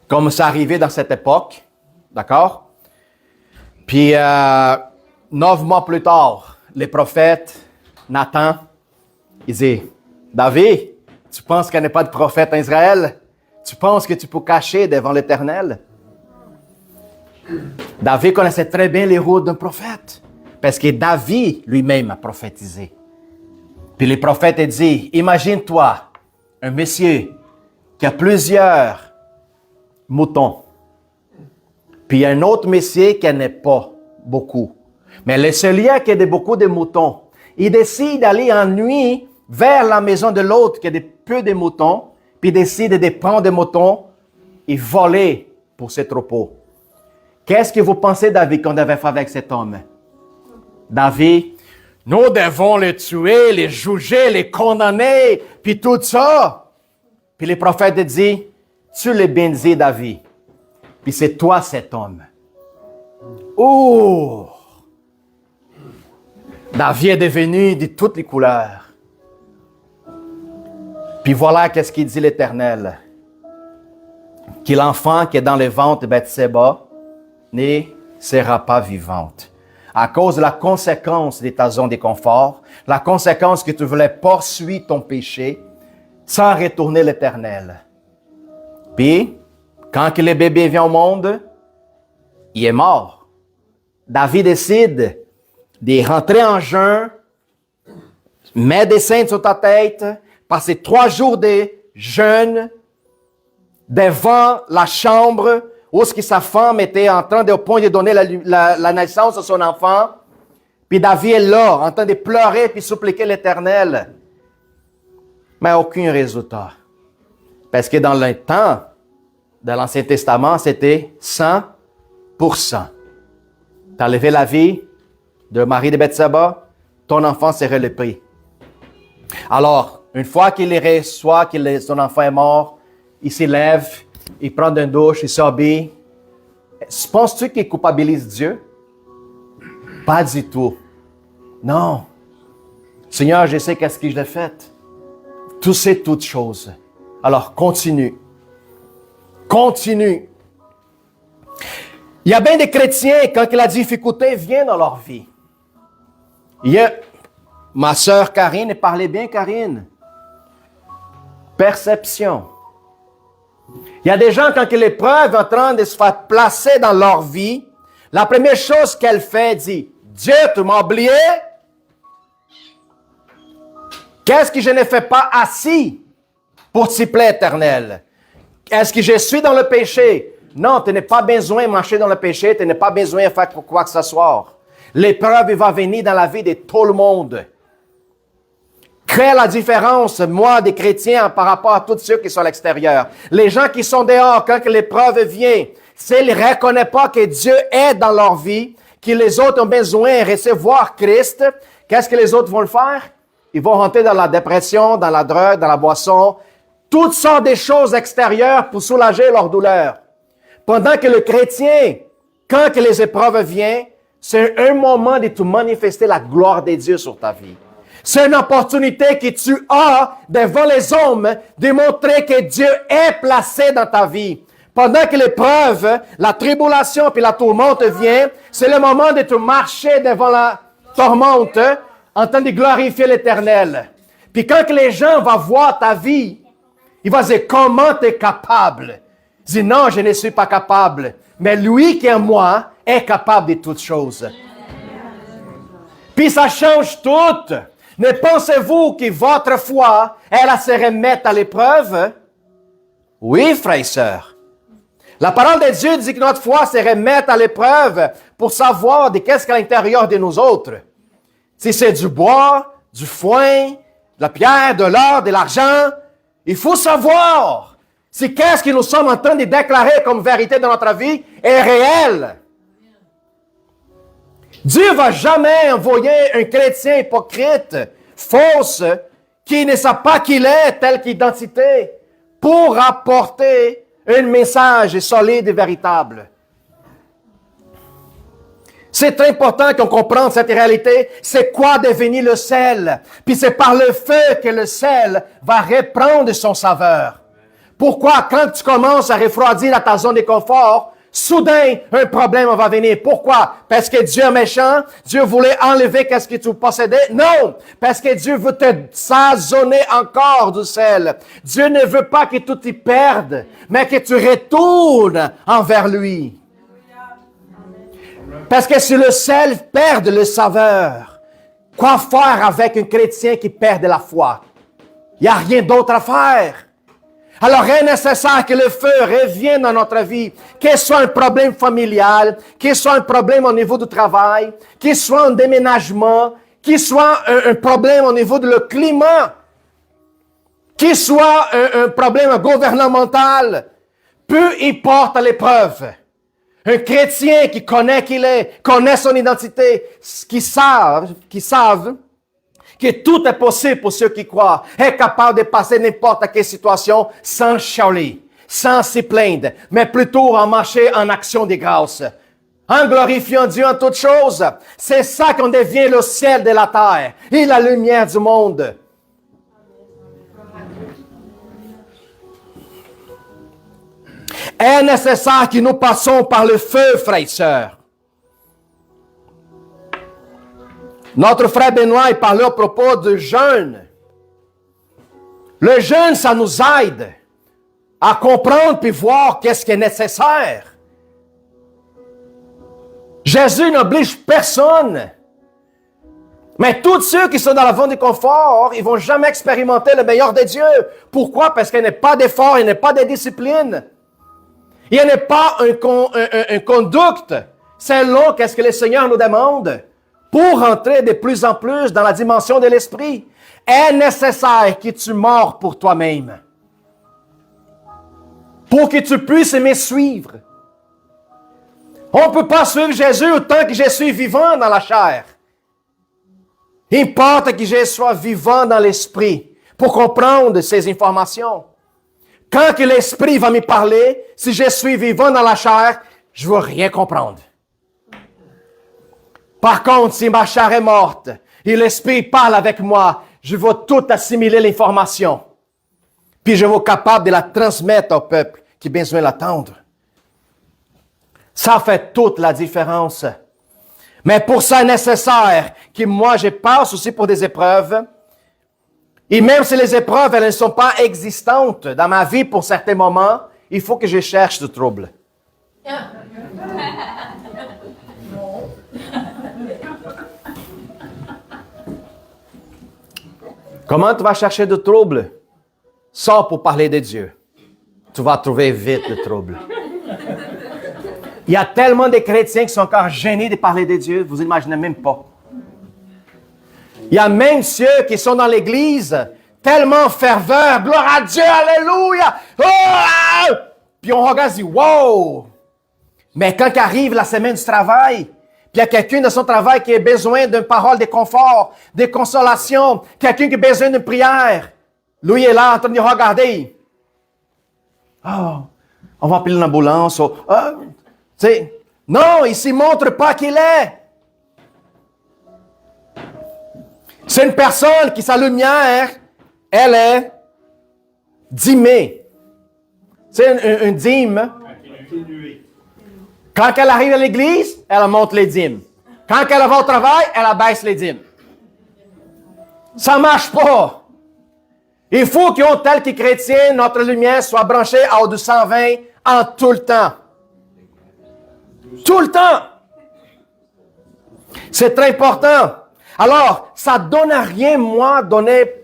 comme ça arrivait dans cette époque. D'accord? Puis, 9 mois plus tard, le prophète Nathan, il dit, David, tu penses qu'il n'y a pas de prophète en Israël? Tu penses que tu peux cacher devant l'Éternel? David connaissait très bien les rôles d'un prophète, parce que David lui-même a prophétisé. Puis le prophète dit, imagine-toi un monsieur qui a plusieurs moutons, puis un autre monsieur qui n'en a pas beaucoup. Mais le celui qui a beaucoup de moutons, il décide d'aller en nuit vers la maison de l'autre qui a peu de moutons, puis décide de prendre des moutons et voler pour ses troupeaux. Qu'est-ce que vous pensez, David, qu'on devait faire avec cet homme? David, nous devons le tuer, le juger, le condamner, puis tout ça. Puis le prophète dit, tu le bénis, David. Puis c'est toi cet homme. Oh! David est devenu de toutes les couleurs. Puis voilà qu'est-ce qu'il dit l'Éternel. Que l'enfant qui est dans le ventre de Bathsheba ne sera pas vivante. À cause de la conséquence de ta zone de confort, la conséquence que tu voulais poursuivre ton péché sans retourner l'Éternel. Puis, quand le bébé vient au monde, il est mort. David décide de rentrer en jeûne, mettre des cendres sur ta tête, passer 3 jours de jeûne devant la chambre où sa femme était en train de, au point de donner la naissance à son enfant. Puis David est là, en train de pleurer puis suppliquer l'Éternel. Mais aucun résultat. Parce que dans le temps de l'Ancien Testament, c'était 100%. Tu as levé la vie de Marie de Bathsheba, ton enfant serait le prix. Alors, une fois qu'il reçoit que son enfant est mort, il s'élève, il prend une douche, il s'habille. Penses-tu qu'il culpabilise Dieu? Pas du tout. Non. Seigneur, je sais qu'est-ce que je l'ai fait. Tu sais toutes choses. Alors, continue. Continue. Il y a bien des chrétiens, quand la difficulté vient dans leur vie. Ma sœur Karine, elle parlait bien, Karine. Perception. Il y a des gens, quand l'épreuve est en train de se faire placer dans leur vie, la première chose qu'elle fait, dit, Dieu, tu m'as oublié? Qu'est-ce que je ne fais pas assis pour t'y plaire, éternel? Est-ce que je suis dans le péché? Non, tu n'as pas besoin de marcher dans le péché, tu n'as pas besoin de faire quoi que ce soit. L'épreuve va venir dans la vie de tout le monde. Crée la différence, moi, des chrétiens, par rapport à tous ceux qui sont à l'extérieur. Les gens qui sont dehors, quand l'épreuve vient, s'ils ne reconnaissent pas que Dieu est dans leur vie, que les autres ont besoin de recevoir Christ, qu'est-ce que les autres vont le faire? Ils vont rentrer dans la dépression, dans la drogue, dans la boisson, toutes sortes de choses extérieures pour soulager leur douleur. Pendant que le chrétien, quand les épreuves viennent, c'est un moment de te manifester la gloire de Dieu sur ta vie. C'est une opportunité que tu as devant les hommes de montrer que Dieu est placé dans ta vie. Pendant que l'épreuve, la tribulation puis la tourmente vient, c'est le moment de te marcher devant la tourmente en train de glorifier l'Éternel. Puis quand les gens vont voir ta vie, ils vont dire comment tu es capable. Dis non, je ne suis pas capable. Mais lui qui est en moi est capable de toutes choses. Puis ça change tout. Ne pensez-vous que votre foi, elle se remet à l'épreuve? Oui, frères et sœurs. La parole de Dieu dit que notre foi se remet à l'épreuve pour savoir de qu'est-ce qu'à l'intérieur de nous autres. Si c'est du bois, du foin, de la pierre, de l'or, de l'argent, il faut savoir si qu'est-ce que nous sommes en train de déclarer comme vérité dans notre vie est réel. Dieu ne va jamais envoyer un chrétien hypocrite, fausse, qui ne sait pas qu'il est telle qu'identité, pour apporter un message solide et véritable. C'est très important qu'on comprenne cette réalité. C'est quoi devenir le sel? Puis c'est par le feu que le sel va reprendre son saveur. Pourquoi? Quand tu commences à refroidir à ta zone de confort, soudain, un problème va venir. Pourquoi? Parce que Dieu est méchant? Dieu voulait enlever qu'est-ce que tu possédais? Non! Parce que Dieu veut te s'assaisonner encore du sel. Dieu ne veut pas que tu t'y perdes, mais que tu retournes envers lui. Parce que si le sel perd le saveur, quoi faire avec un chrétien qui perd de la foi? Il n'y a rien d'autre à faire. Alors, il est nécessaire que le feu revienne dans notre vie, qu'il soit un problème familial, qu'il soit un problème au niveau du travail, qu'il soit un déménagement, qu'il soit un problème au niveau du climat, qu'il soit un problème gouvernemental, peu importe l'épreuve. Un chrétien qui connaît qui il est, connaît son identité, qui savent que tout est possible pour ceux qui croient, est capable de passer n'importe quelle situation sans chialer, sans s'y plaindre, mais plutôt en marcher en action de grâce, en glorifiant Dieu en toutes choses. C'est ça qu'on devient le ciel de la terre et la lumière du monde. Est nécessaire que nous passons par le feu, frères et sœurs. Notre frère Benoît, il parlait à propos du jeûne. Le jeûne, ça nous aide à comprendre puis voir qu'est-ce qui est nécessaire. Jésus n'oblige personne. Mais tous ceux qui sont dans la zone de confort, ils ne vont jamais expérimenter le meilleur de Dieu. Pourquoi? Parce qu'il n'y a pas d'effort, il n'y a pas de discipline. Il n'y a pas un conduct selon qu'est-ce que le Seigneur nous demande. Pour entrer de plus en plus dans la dimension de l'esprit, est nécessaire que tu meurs pour toi-même. Pour que tu puisses me suivre. On ne peut pas suivre Jésus autant que je suis vivant dans la chair. Il importe que je sois vivant dans l'esprit pour comprendre ces informations. Quand que l'esprit va me parler, si je suis vivant dans la chair, je ne veux rien comprendre. Par contre, si ma chair est morte et l'Esprit parle avec moi, je vais tout assimiler l'information. Puis je vais être capable de la transmettre au peuple qui a besoin de l'attendre. Ça fait toute la différence. Mais pour ça, il est nécessaire que moi, je passe aussi pour des épreuves. Et même si les épreuves, elles ne sont pas existantes dans ma vie pour certains moments, il faut que je cherche du trouble. Comment tu vas chercher du trouble? Sors pour parler de Dieu. Tu vas trouver vite le trouble. Il y a tellement de chrétiens qui sont encore gênés de parler de Dieu, vous n'imaginez même pas. Il y a même ceux qui sont dans l'église, tellement ferveurs, gloire à Dieu, alléluia! Oh! Puis on regarde et dit, wow! Mais quand arrive la semaine du travail, puis il y a quelqu'un dans son travail qui a besoin d'une parole de confort, de consolation, quelqu'un qui a besoin d'une prière. Lui est là en train de regarder. Oh, on va appeler l'ambulance. Oh, non, il ne s'y montre pas qu'il est. C'est une personne qui, sa lumière, elle est dimée. C'est une dîme. Quand elle arrive à l'église, elle monte les dîmes. Quand elle va au travail, elle abaisse les dîmes. Ça ne marche pas. Il faut qu'on, tel que chrétien, notre lumière soit branchée à haut de 120 en tout le temps. Tout le temps. C'est très important. Alors, ça ne donne à rien, moi,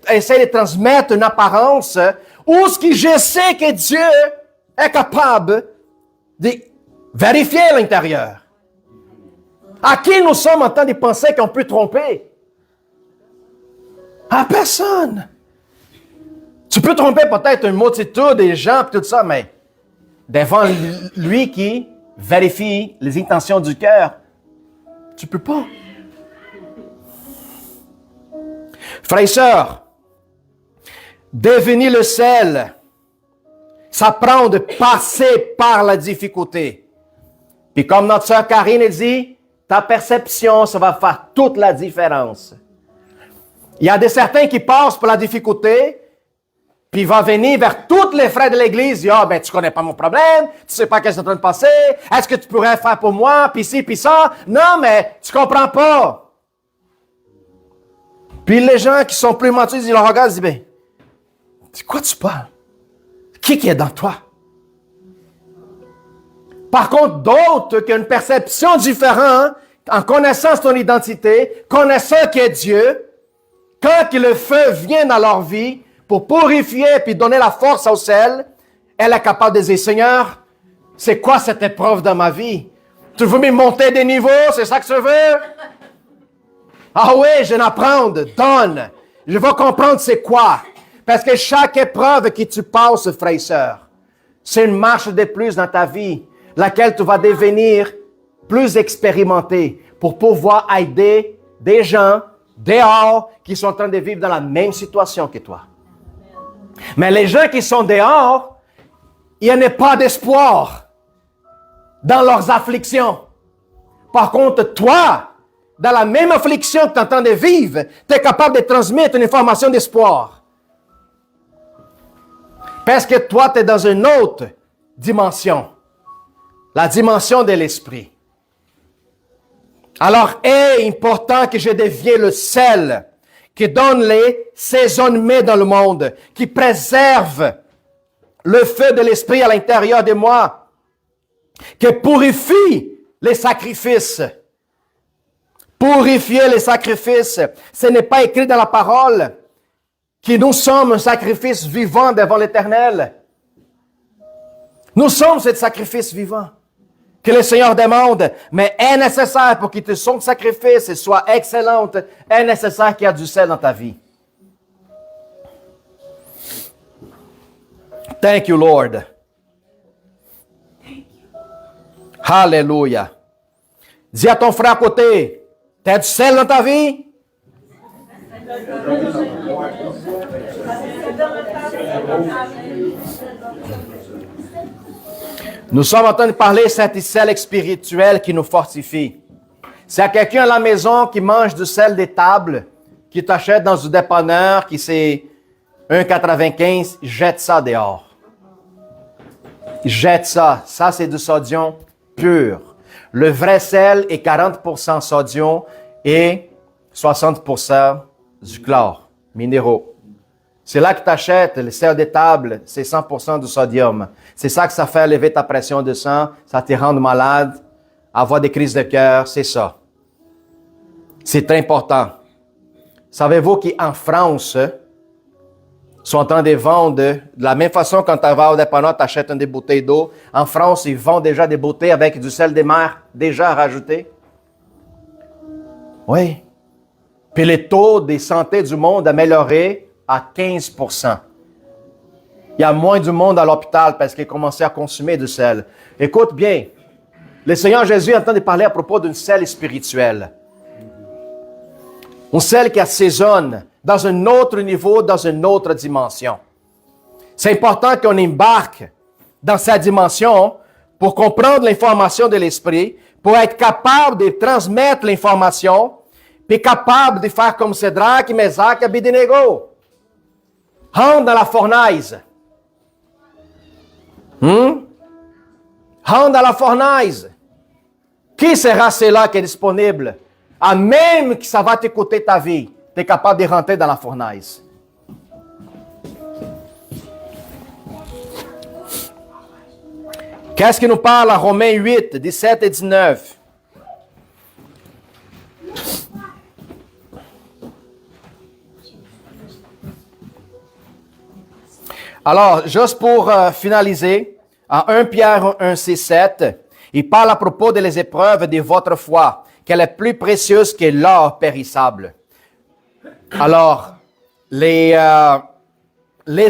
essayer de transmettre une apparence où ce que je sais que Dieu est capable de vérifier à l'intérieur. À qui nous sommes en train de penser qu'on peut tromper? À personne. Tu peux tromper peut-être une multitude des gens et tout ça, mais devant lui qui vérifie les intentions du cœur, tu ne peux pas. Frères et sœurs, devenir le sel, ça prend de passer par la difficulté. Puis comme notre sœur Karine dit, ta perception, ça va faire toute la différence. Il y a certains qui passent par la difficulté, puis il va venir vers tous les frères de l'Église, dire, ah, ben, tu connais pas mon problème, tu sais pas qu'est-ce qui est en train de passer, est-ce que tu pourrais faire pour moi, puis ci, puis ça? Non, mais tu comprends pas. Puis les gens qui sont plus matures, ils le regardent, ils disent, ben, de quoi tu parles? Qui est dans toi? Par contre, d'autres qui ont une perception différente, en connaissant ton identité, connaissant qui est Dieu, quand le feu vient dans leur vie pour purifier puis donner la force au sel, elle est capable de dire, Seigneur, c'est quoi cette épreuve dans ma vie? Tu veux me monter des niveaux? C'est ça que tu veux? Ah oui, je vais en apprendre. Donne. Je veux comprendre c'est quoi. Parce que chaque épreuve que tu passes, frère et sœur, c'est une marche de plus dans ta vie, laquelle tu vas devenir plus expérimenté pour pouvoir aider des gens dehors qui sont en train de vivre dans la même situation que toi. Mais les gens qui sont dehors, il n'y a pas d'espoir dans leurs afflictions. Par contre, toi, dans la même affliction que tu es en train de vivre, tu es capable de transmettre une information d'espoir. Parce que toi, tu es dans une autre dimension. La dimension de l'esprit. Alors, est important que je devienne le sel qui donne les saisonnements dans le monde, qui préserve le feu de l'esprit à l'intérieur de moi, qui purifie les sacrifices. Purifier les sacrifices, ce n'est pas écrit dans la parole que nous sommes un sacrifice vivant devant l'Éternel. Nous sommes ce sacrifice vivant que le Seigneur demande, mais est nécessaire pour que son sacrifice soit excellent, est nécessaire qu'il y ait du sel dans ta vie. Thank you, Lord. Hallelujah. Dis à ton frère à côté, t'as du sel dans ta vie? Nous sommes en train de parler de cet sel spirituel qui nous fortifie. S'il y a quelqu'un à la maison qui mange du sel des tables, qui t'achète dans un dépanneur, qui c'est 1,95, jette ça dehors. Jette ça. Ça, c'est du sodium pur. Le vrai sel est 40% sodium et 60% du chlore, minéraux. C'est là que tu achètes le sel des tables, c'est 100% du sodium. C'est ça que ça fait élever ta pression de sang, ça te rend malade, avoir des crises de cœur, c'est ça. C'est très important. Savez-vous qu'en France, ils sont en train de vendre, de la même façon quand tu vas au dépanneur, tu achètes des bouteilles d'eau. En France, ils vendent déjà des bouteilles avec du sel des mers déjà rajouté. Oui. Puis les taux de santé du monde améliorés à 15%. Il y a moins du monde à l'hôpital parce qu'ils commençaient à consommer du sel. Écoute bien, le Seigneur Jésus est en train de parler à propos d'une sel spirituelle. Une sel qui assaisonne dans un autre niveau, dans une autre dimension. C'est important qu'on embarque dans cette dimension pour comprendre l'information de l'Esprit, pour être capable de transmettre l'information, puis capable de faire comme Sédrac, Meshach et Abednego. Rentre dans la fournaise. Rentre dans la fournaise. Qui sera celui-là qui est disponible? À même que ça va te coûter ta vie, tu es capable de rentrer dans la fournaise. Qu'est-ce qui nous parle à Romains 8, 17 et 19? Alors, juste pour finaliser, en 1 Pierre 1, 6, 7, il parle à propos des épreuves de votre foi, qu'elle est plus précieuse que l'or périssable. Alors, les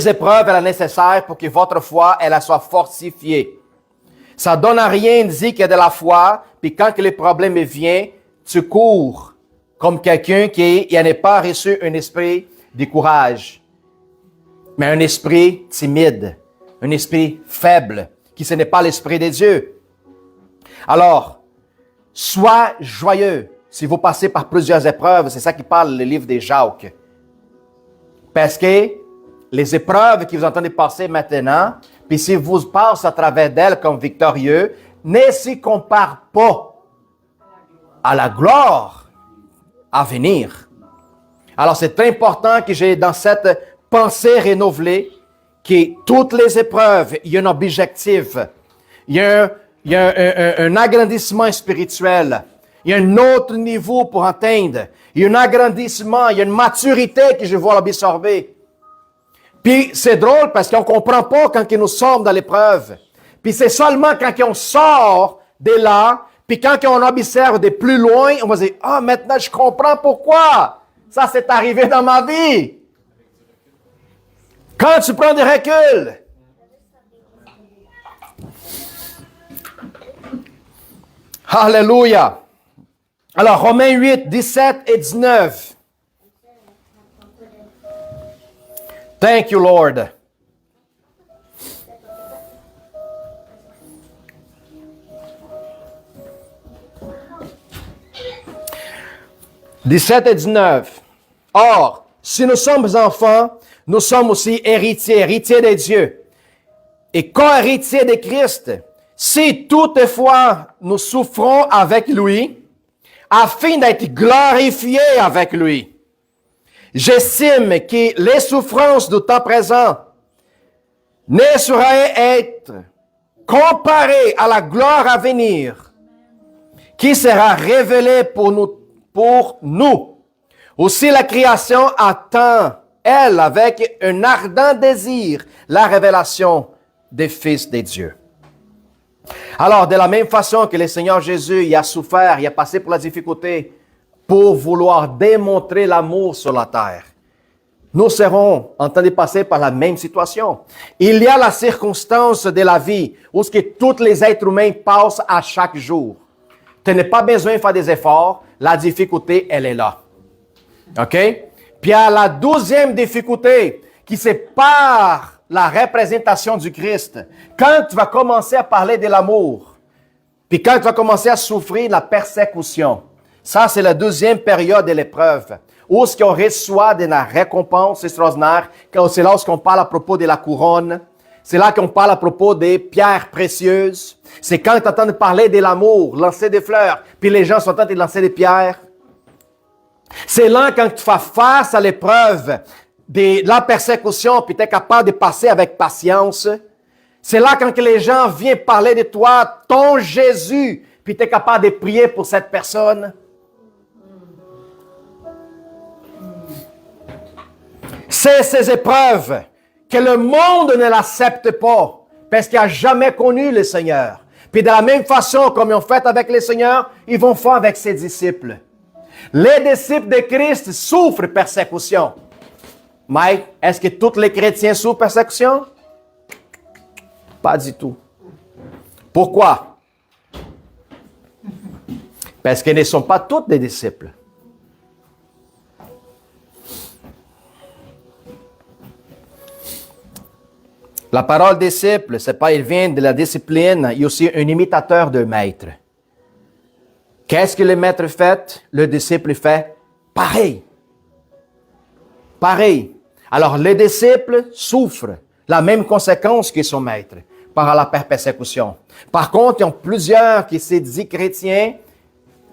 épreuves, elles sont nécessaires pour que votre foi, elle soit fortifiée. Ça donne à rien de dire qu'il y a de la foi, puis quand les problèmes viennent, tu cours comme quelqu'un qui n'a pas reçu un esprit de courage, mais un esprit timide, un esprit faible, qui ce n'est pas l'esprit de Dieu. Alors, sois joyeux si vous passez par plusieurs épreuves. C'est ça qui parle le livre des Jacques. Parce que les épreuves que vous entendez passer maintenant, puis si vous passez à travers d'elles comme victorieux, ne s'y compare pas à la gloire à venir. Alors, c'est important que j'ai dans cette pensée renouvelée que toutes les épreuves, il y a un objectif. Il y a un agrandissement spirituel. Il y a un autre niveau pour atteindre. Il y a un agrandissement, il y a une maturité que je veux l'absorber. Puis c'est drôle parce qu'on ne comprend pas quand nous sommes dans l'épreuve. Puis c'est seulement quand on sort de là, puis quand on observe de plus loin, on va dire, ah, maintenant je comprends pourquoi ça s'est arrivé dans ma vie. Quand tu prends du recul. Alléluia. Alors, Romains 8, 17 et 19. Thank you, Lord. « 17 et 19. Or, si nous sommes enfants, nous sommes aussi héritiers de Dieu, et co-héritiers de Christ, si toutefois nous souffrons avec lui, afin d'être glorifiés avec lui. J'estime que les souffrances du temps présent ne sauraient être comparées à la gloire à venir, qui sera révélée pour nous. Aussi la création attend, elle, avec un ardent désir, la révélation des fils de Dieu. Alors, de la même façon que le Seigneur Jésus il a souffert, il a passé pour la difficulté pour vouloir démontrer l'amour sur la terre, nous serons en train de passer par la même situation. Il y a la circonstance de la vie où ce que tous les êtres humains passent à chaque jour. Tu n'as pas besoin de faire des efforts, la difficulté, elle est là. OK? Puis il y a la 12e difficulté qui sépare la représentation du Christ. Quand tu vas commencer à parler de l'amour, puis quand tu vas commencer à souffrir la persécution, ça c'est la 2e période de l'épreuve, où ce qu'on reçoit de la récompense extraordinaire, c'est là où on parle à propos de la couronne, c'est là qu'on parle à propos des pierres précieuses, c'est quand tu entends parler de l'amour, lancer des fleurs, puis les gens sont en train de lancer des pierres. C'est là quand tu fais face à l'épreuve de la persécution, puis tu es capable de passer avec patience. C'est là quand les gens viennent parler de toi, ton Jésus, puis tu es capable de prier pour cette personne. C'est ces épreuves que le monde ne l'accepte pas, parce qu'il n'a jamais connu le Seigneur. Puis de la même façon, comme ils ont fait avec le Seigneur, ils vont faire avec ses disciples. Les disciples de Christ souffrent persécution. Mike, est-ce que tous les chrétiens souffrent persécution? Pas du tout. Pourquoi? Parce qu'ils ne sont pas tous des disciples. La parole disciple, c'est pas il vient de la discipline, il y a aussi un imitateur de maître. Qu'est-ce que le maître fait? Le disciple fait Pareil. Pareil. Alors, les disciples souffrent la même conséquence que son maître par la persécution. Par contre, il y a plusieurs qui se disent chrétiens,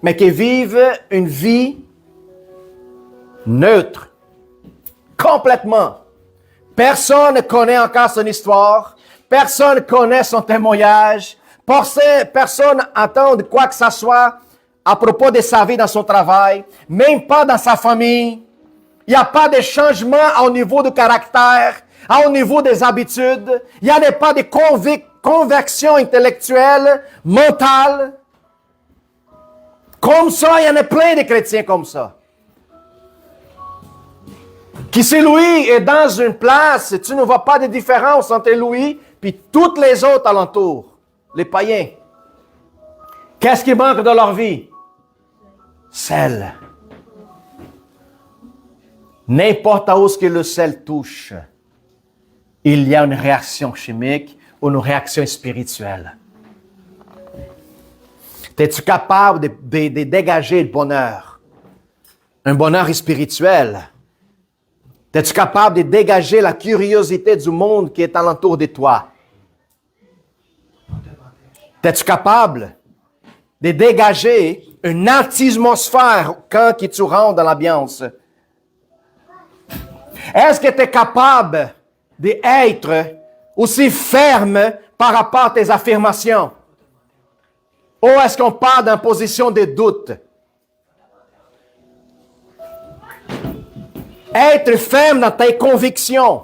mais qui vivent une vie neutre. Complètement. Personne ne connaît encore son histoire. Personne ne connaît son témoignage. Personne n'entend quoi que ce soit à propos de sa vie dans son travail, même pas dans sa famille. Il n'y a pas de changement au niveau du caractère, au niveau des habitudes. Il n'y a pas de conviction intellectuelle, mentale. Comme ça, il y en a plein de chrétiens comme ça. Qui si Louis est dans une place, tu ne vois pas de différence entre Louis et tous les autres alentours, les païens. Qu'est-ce qui manque dans leur vie? Sel. N'importe où ce que le sel touche, il y a une réaction chimique ou une réaction spirituelle. Es-tu capable de dégager le bonheur? Un bonheur spirituel. Es-tu capable de dégager la curiosité du monde qui est alentour de toi? Es-tu capable de dégager une atmosphère quand tu rentres dans l'ambiance? Est-ce que tu es capable d'être aussi ferme par rapport à tes affirmations? Ou est-ce qu'on part d'une position de doute? Être ferme dans tes convictions.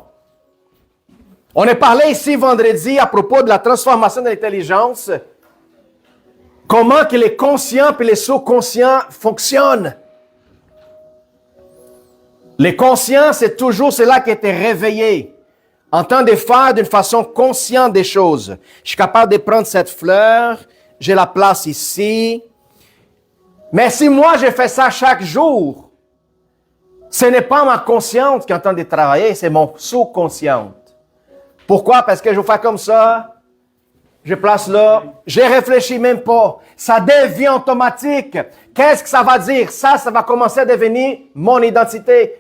On a parlé ici vendredi à propos de la transformation de l'intelligence. Comment que les conscients et les sous-conscients fonctionnent. Les conscients, c'est toujours cela qui était réveillé. En train de faire d'une façon consciente des choses. Je suis capable de prendre cette fleur, j'ai la place ici. Mais si moi, je fais ça chaque jour, ce n'est pas ma conscience qui est en train de travailler, c'est mon sous-consciente. Pourquoi? Parce que je fais comme ça, je place là, je réfléchis même pas. Ça devient automatique. Qu'est-ce que ça va dire? Ça va commencer à devenir mon identité,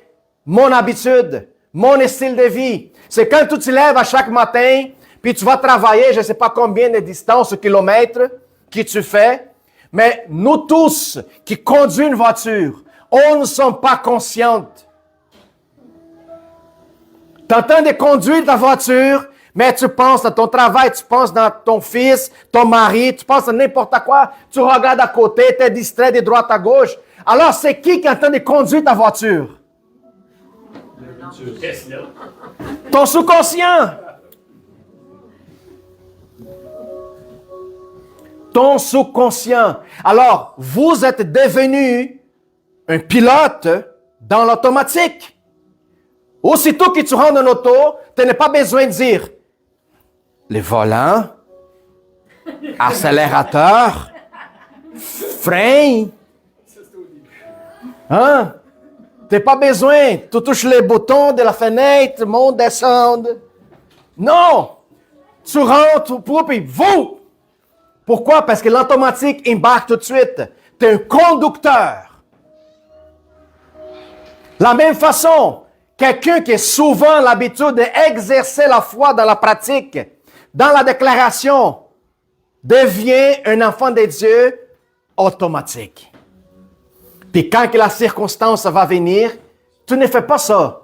mon habitude, mon style de vie. C'est quand tu te lèves à chaque matin, puis tu vas travailler, je ne sais pas combien de distance, kilomètres, que tu fais, mais nous tous qui conduisons une voiture, on ne sommes pas conscientes. Tu es en train de conduire ta voiture, mais tu penses à ton travail, tu penses dans ton fils, ton mari, tu penses à n'importe quoi, tu regardes à côté, tu es distrait de droite à gauche. Alors, c'est qui est en train de conduire ta voiture? Ton sous-conscient. Ton sous-conscient. Alors, vous êtes devenu un pilote dans l'automatique. Aussitôt que tu rentres dans l'auto, tu n'as pas besoin de dire les volants, accélérateur, frein. Hein? Tu n'as pas besoin. Tu touches les boutons de la fenêtre, monte, descend. Non! Tu rentres, puis vous! Pourquoi? Parce que l'automatique embarque tout de suite. Tu es un conducteur. La même façon, quelqu'un qui a souvent l'habitude d'exercer la foi dans la pratique, dans la déclaration, devient un enfant de Dieu automatique. Puis quand la circonstance va venir, tu ne fais pas ça.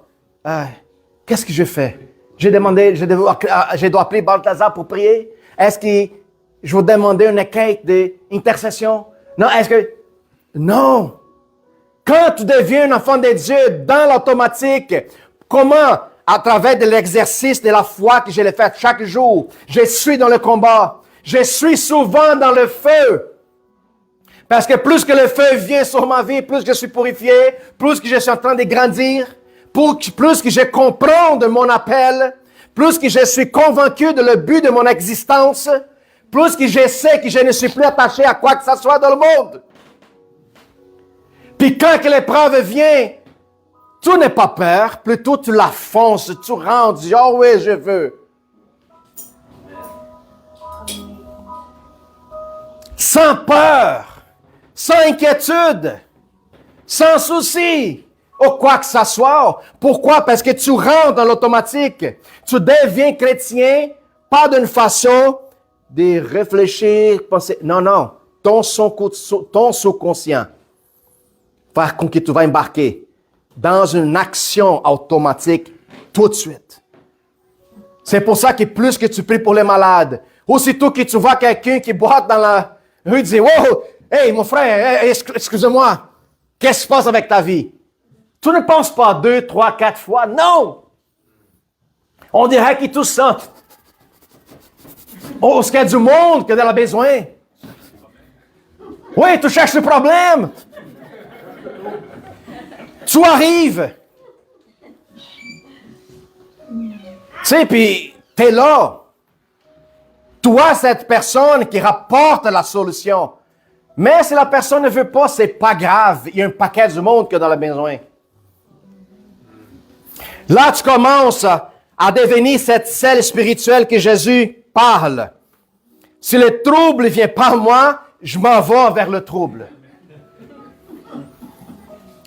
Qu'est-ce que je fais? J'ai demandé, je dois appeler Balthazar pour prier? Est-ce que je vais demander une enquête d'intercession? Non, Non! Quand tu deviens un enfant de Dieu dans l'automatique, comment? À travers de l'exercice de la foi que je l'ai fait chaque jour. Je suis dans le combat. Je suis souvent dans le feu. Parce que plus que le feu vient sur ma vie, plus que je suis purifié, plus que je suis en train de grandir, plus que je comprends de mon appel, plus que je suis convaincu de le but de mon existence, plus que je sais que je ne suis plus attaché à quoi que ce soit dans le monde. Puis quand que l'épreuve vient, tu n'as pas peur, plutôt tu la fonces, tu rentres, tu dis « Oh oui, je veux ». Sans peur, sans inquiétude. sans souci, ou quoi que ce soit. Pourquoi? Parce que tu rentres dans l'automatique. Tu deviens chrétien, pas d'une façon de réfléchir, penser. Non, non. Ton sous-conscient. Par contre, tu vas embarquer dans une action automatique tout de suite. C'est pour ça que plus que tu pries pour les malades, aussitôt que tu vois quelqu'un qui boite dans la rue, tu dis, wow, hey, mon frère, excuse-moi, qu'est-ce qui se passe avec ta vie? Tu ne penses pas 2, 3, 4 fois, non! On dirait qu'ils tous sentent. Oh, est-ce qu'il y a du monde qui en a besoin? Oui, tu cherches le problème. Tu arrives. Tu sais, puis t'es là. Toi, cette personne qui rapporte la solution. Mais si la personne ne veut pas, c'est pas grave. Il y a un paquet du monde qui a dans le besoin. Là, tu commences à devenir cette selle spirituelle que Jésus parle. Si le trouble vient par moi, je m'en vais vers le trouble.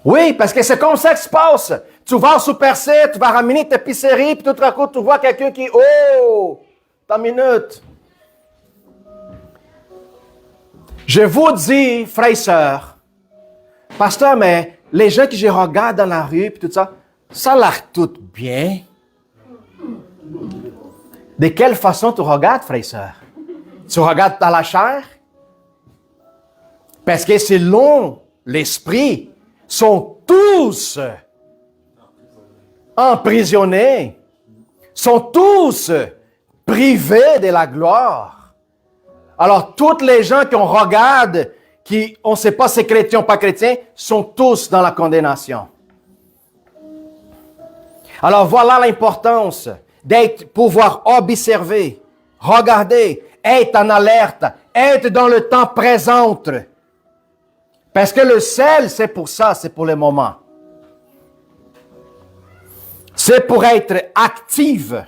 Oui, parce que c'est comme ça que ça se passe. Tu vas au Super C, tu vas ramener ta épicerie, puis tout à coup, tu vois quelqu'un qui... Oh! Attends une minute. Je vous dis, frères et sœurs, pasteur, mais les gens que je regarde dans la rue, puis tout ça, ça a l'air tout bien. De quelle façon tu regardes, frères et sœurs? Tu regardes dans la chair? Parce que selon l'esprit, sont tous emprisonnés, sont tous privés de la gloire. Alors, toutes les gens qu'on regarde, on ne sait pas si c'est chrétien ou pas chrétien, sont tous dans la condamnation. Alors, voilà l'importance d'être, pouvoir observer, regarder, être en alerte, être dans le temps présent. Parce que le sel, c'est pour ça, c'est pour le moment. C'est pour être active.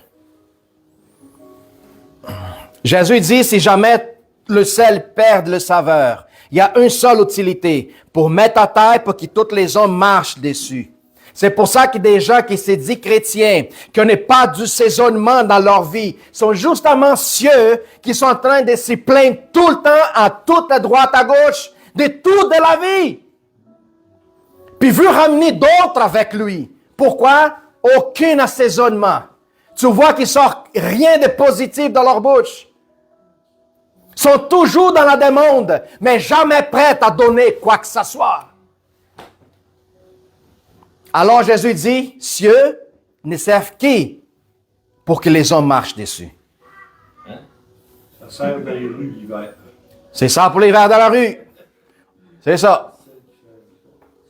Jésus dit, si jamais le sel perd le saveur, il y a une seule utilité, pour mettre à terre pour que tous les hommes marchent dessus. C'est pour ça que des gens qui se disent chrétiens, qui n'ont pas du saisonnement dans leur vie, sont justement ceux qui sont en train de se plaindre tout le temps, à toute à droite, à gauche, de tout de la vie. Puis veut ramener d'autres avec lui. Pourquoi? Aucun assaisonnement. Tu vois qu'ils sortent rien de positif dans leur bouche. Ils sont toujours dans la demande, mais jamais prêts à donner quoi que ce soit. Alors Jésus dit, cieux ne servent qui pour que les hommes marchent dessus? Hein? Ça sert dans les rues l'hiver. C'est ça pour l'hiver dans la rue. C'est ça.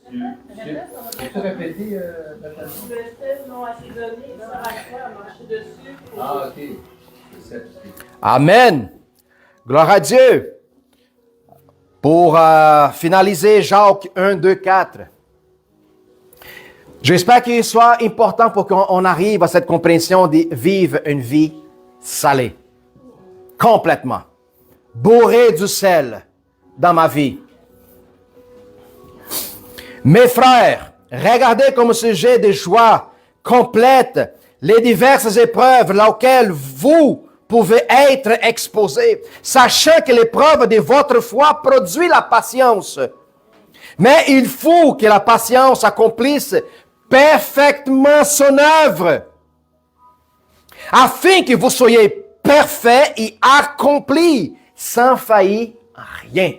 Peux-tu répéter, Nathalie? Le sel non assaisonné, ça sert à quoi à marcher dessus? Ah, OK. C'est ça. Amen. Gloire à Dieu. Pour finaliser, Jacques 1, 2, 4. J'espère qu'il soit important pour qu'on arrive à cette compréhension de vivre une vie salée. Complètement. Bourrée du sel dans ma vie. Mes frères, regardez comme sujet de joie complète les diverses épreuves auxquelles vous pouvez être exposés, sachant que l'épreuve de votre foi produit la patience. Mais il faut que la patience accomplisse parfaitement son œuvre, afin que vous soyez parfaits et accomplis, sans faillir en rien.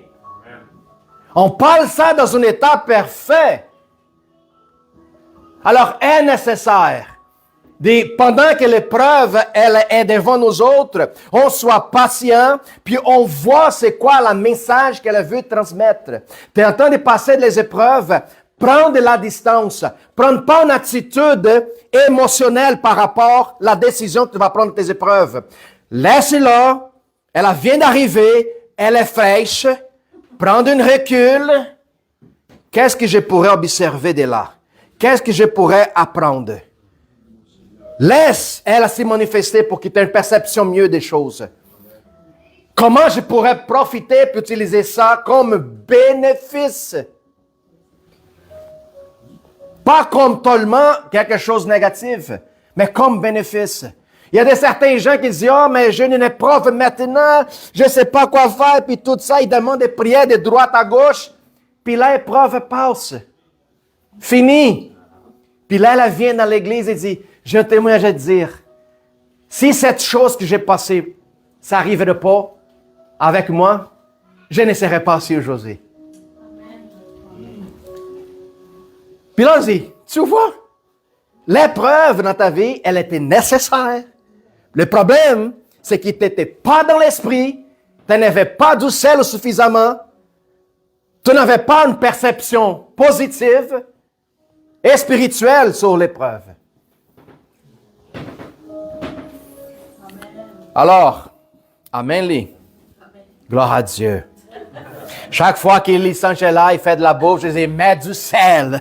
On parle ça dans un état parfait. Alors, est nécessaire, pendant que l'épreuve elle est devant nous autres, on soit patient, puis on voit c'est quoi le message qu'elle veut transmettre. Tu es en train de passer les épreuves, prendre de la distance, prendre pas une attitude émotionnelle par rapport à la décision que tu vas prendre tes épreuves. Laisse-la, elle vient d'arriver, elle est fraîche, prendre un recul. Qu'est-ce que je pourrais observer de là? Qu'est-ce que je pourrais apprendre? Laisse elle se manifester pour que tu aies une perception mieux des choses. Comment je pourrais profiter et utiliser ça comme bénéfice? Pas comme tellement quelque chose de négatif, mais comme bénéfice. Il y a certains gens qui disent, « mais j'ai une épreuve maintenant, je ne sais pas quoi faire, puis tout ça, ils demandent des prières de droite à gauche, puis l'épreuve passe. Fini. Puis là, elle vient dans l'église et dit, « J'ai un témoignage à te dire. Si cette chose que j'ai passée, ça n'arriverait pas avec moi, je ne serais pas ici aujourd'hui. » Puis là, on dit, tu vois, l'épreuve dans ta vie, elle était nécessaire. Le problème, c'est que tu n'étais pas dans l'esprit, tu n'avais pas du sel suffisamment, tu n'avais pas une perception positive et spirituelle sur l'épreuve. Alors, Amen, Lee. Gloire à Dieu. Chaque fois qu'il lit Saint-Gela, il fait de la bouffe, je dis, mets du sel.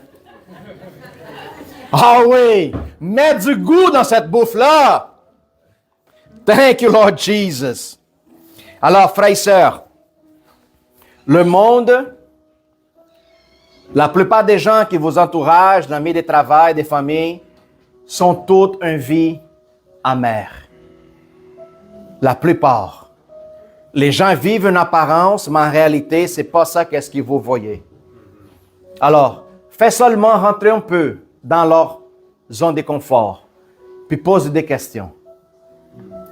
Ah oui, mets du goût dans cette bouffe-là. Thank you, Lord Jesus. Alors, frères et sœurs, le monde, la plupart des gens qui vous entourent, dans le milieu du travail, des familles, sont toutes une vie amère. La plupart. Les gens vivent une apparence, mais en réalité, ce n'est pas ça qu'est-ce que vous voyez. Alors, fais seulement rentrer un peu dans leur zone de confort, puis pose des questions.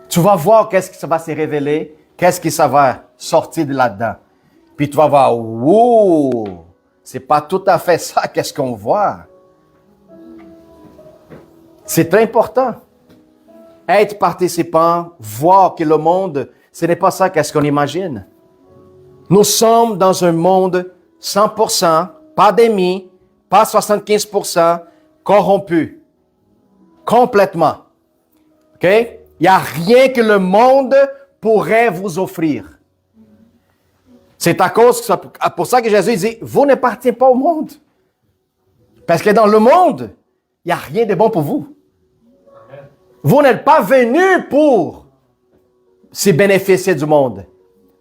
Tu vas voir qu'est-ce qui ça va se révéler, qu'est-ce qui ça va sortir de là-dedans. Puis tu vas voir, ouh, c'est pas tout à fait ça qu'est-ce qu'on voit. C'est très important. Être participant, voir que le monde, ce n'est pas ça qu'est-ce qu'on imagine. Nous sommes dans un monde 100%, pas demi, pas 75%, corrompu. Complètement. OK? Il n'y a rien que le monde pourrait vous offrir. C'est à cause, pour ça que Jésus dit, vous ne partez pas au monde. Parce que dans le monde, il n'y a rien de bon pour vous. Vous n'êtes pas venus pour se bénéficier du monde,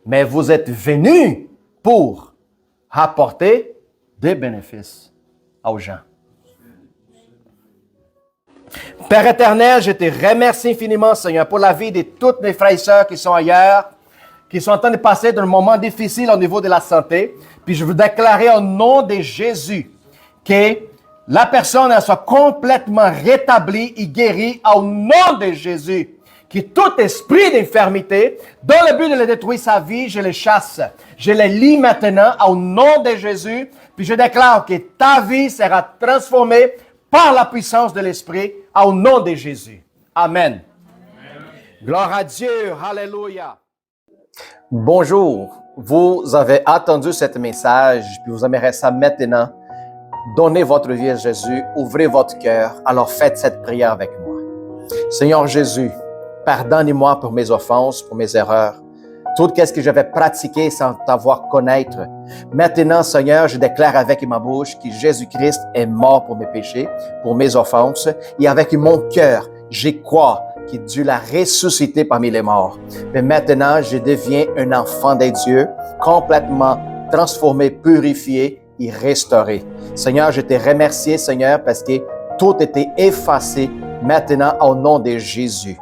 mais vous êtes venus pour apporter des bénéfices aux gens. Père éternel, je te remercie infiniment, Seigneur, pour la vie de tous mes frères et sœurs qui sont ailleurs, qui sont en train de passer d'un moment difficile au niveau de la santé. Puis je veux déclarer au nom de Jésus que la personne elle soit complètement rétablie et guérie au nom de Jésus. Que tout esprit d'infirmité, dans le but de le détruire sa vie, je le chasse. Je le lis maintenant au nom de Jésus. Puis je déclare que ta vie sera transformée par la puissance de l'Esprit, au nom de Jésus. Amen. Gloire à Dieu. Alléluia. Bonjour. Vous avez entendu ce message, puis vous aimeriez ça maintenant. Donnez votre vie à Jésus. Ouvrez votre cœur. Alors faites cette prière avec moi. Seigneur Jésus, pardonne-moi pour mes offenses, pour mes erreurs. Tout ce que j'avais pratiqué sans t'avoir connaître. Maintenant, Seigneur, je déclare avec ma bouche que Jésus-Christ est mort pour mes péchés, pour mes offenses. Et avec mon cœur, j'y crois que Dieu l'a ressuscité parmi les morts. Mais maintenant, je deviens un enfant de Dieu, complètement transformé, purifié et restauré. Seigneur, je te remercie, Seigneur, parce que tout était effacé maintenant au nom de Jésus.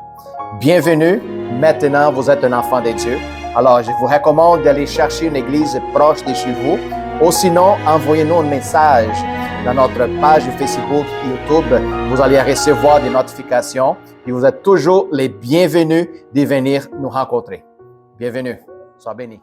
Bienvenue. Maintenant, vous êtes un enfant de Dieu. Alors, je vous recommande d'aller chercher une église proche de chez vous. Ou sinon, envoyez-nous un message dans notre page Facebook, YouTube. Vous allez recevoir des notifications. Et vous êtes toujours les bienvenus de venir nous rencontrer. Bienvenue. Sois bénis.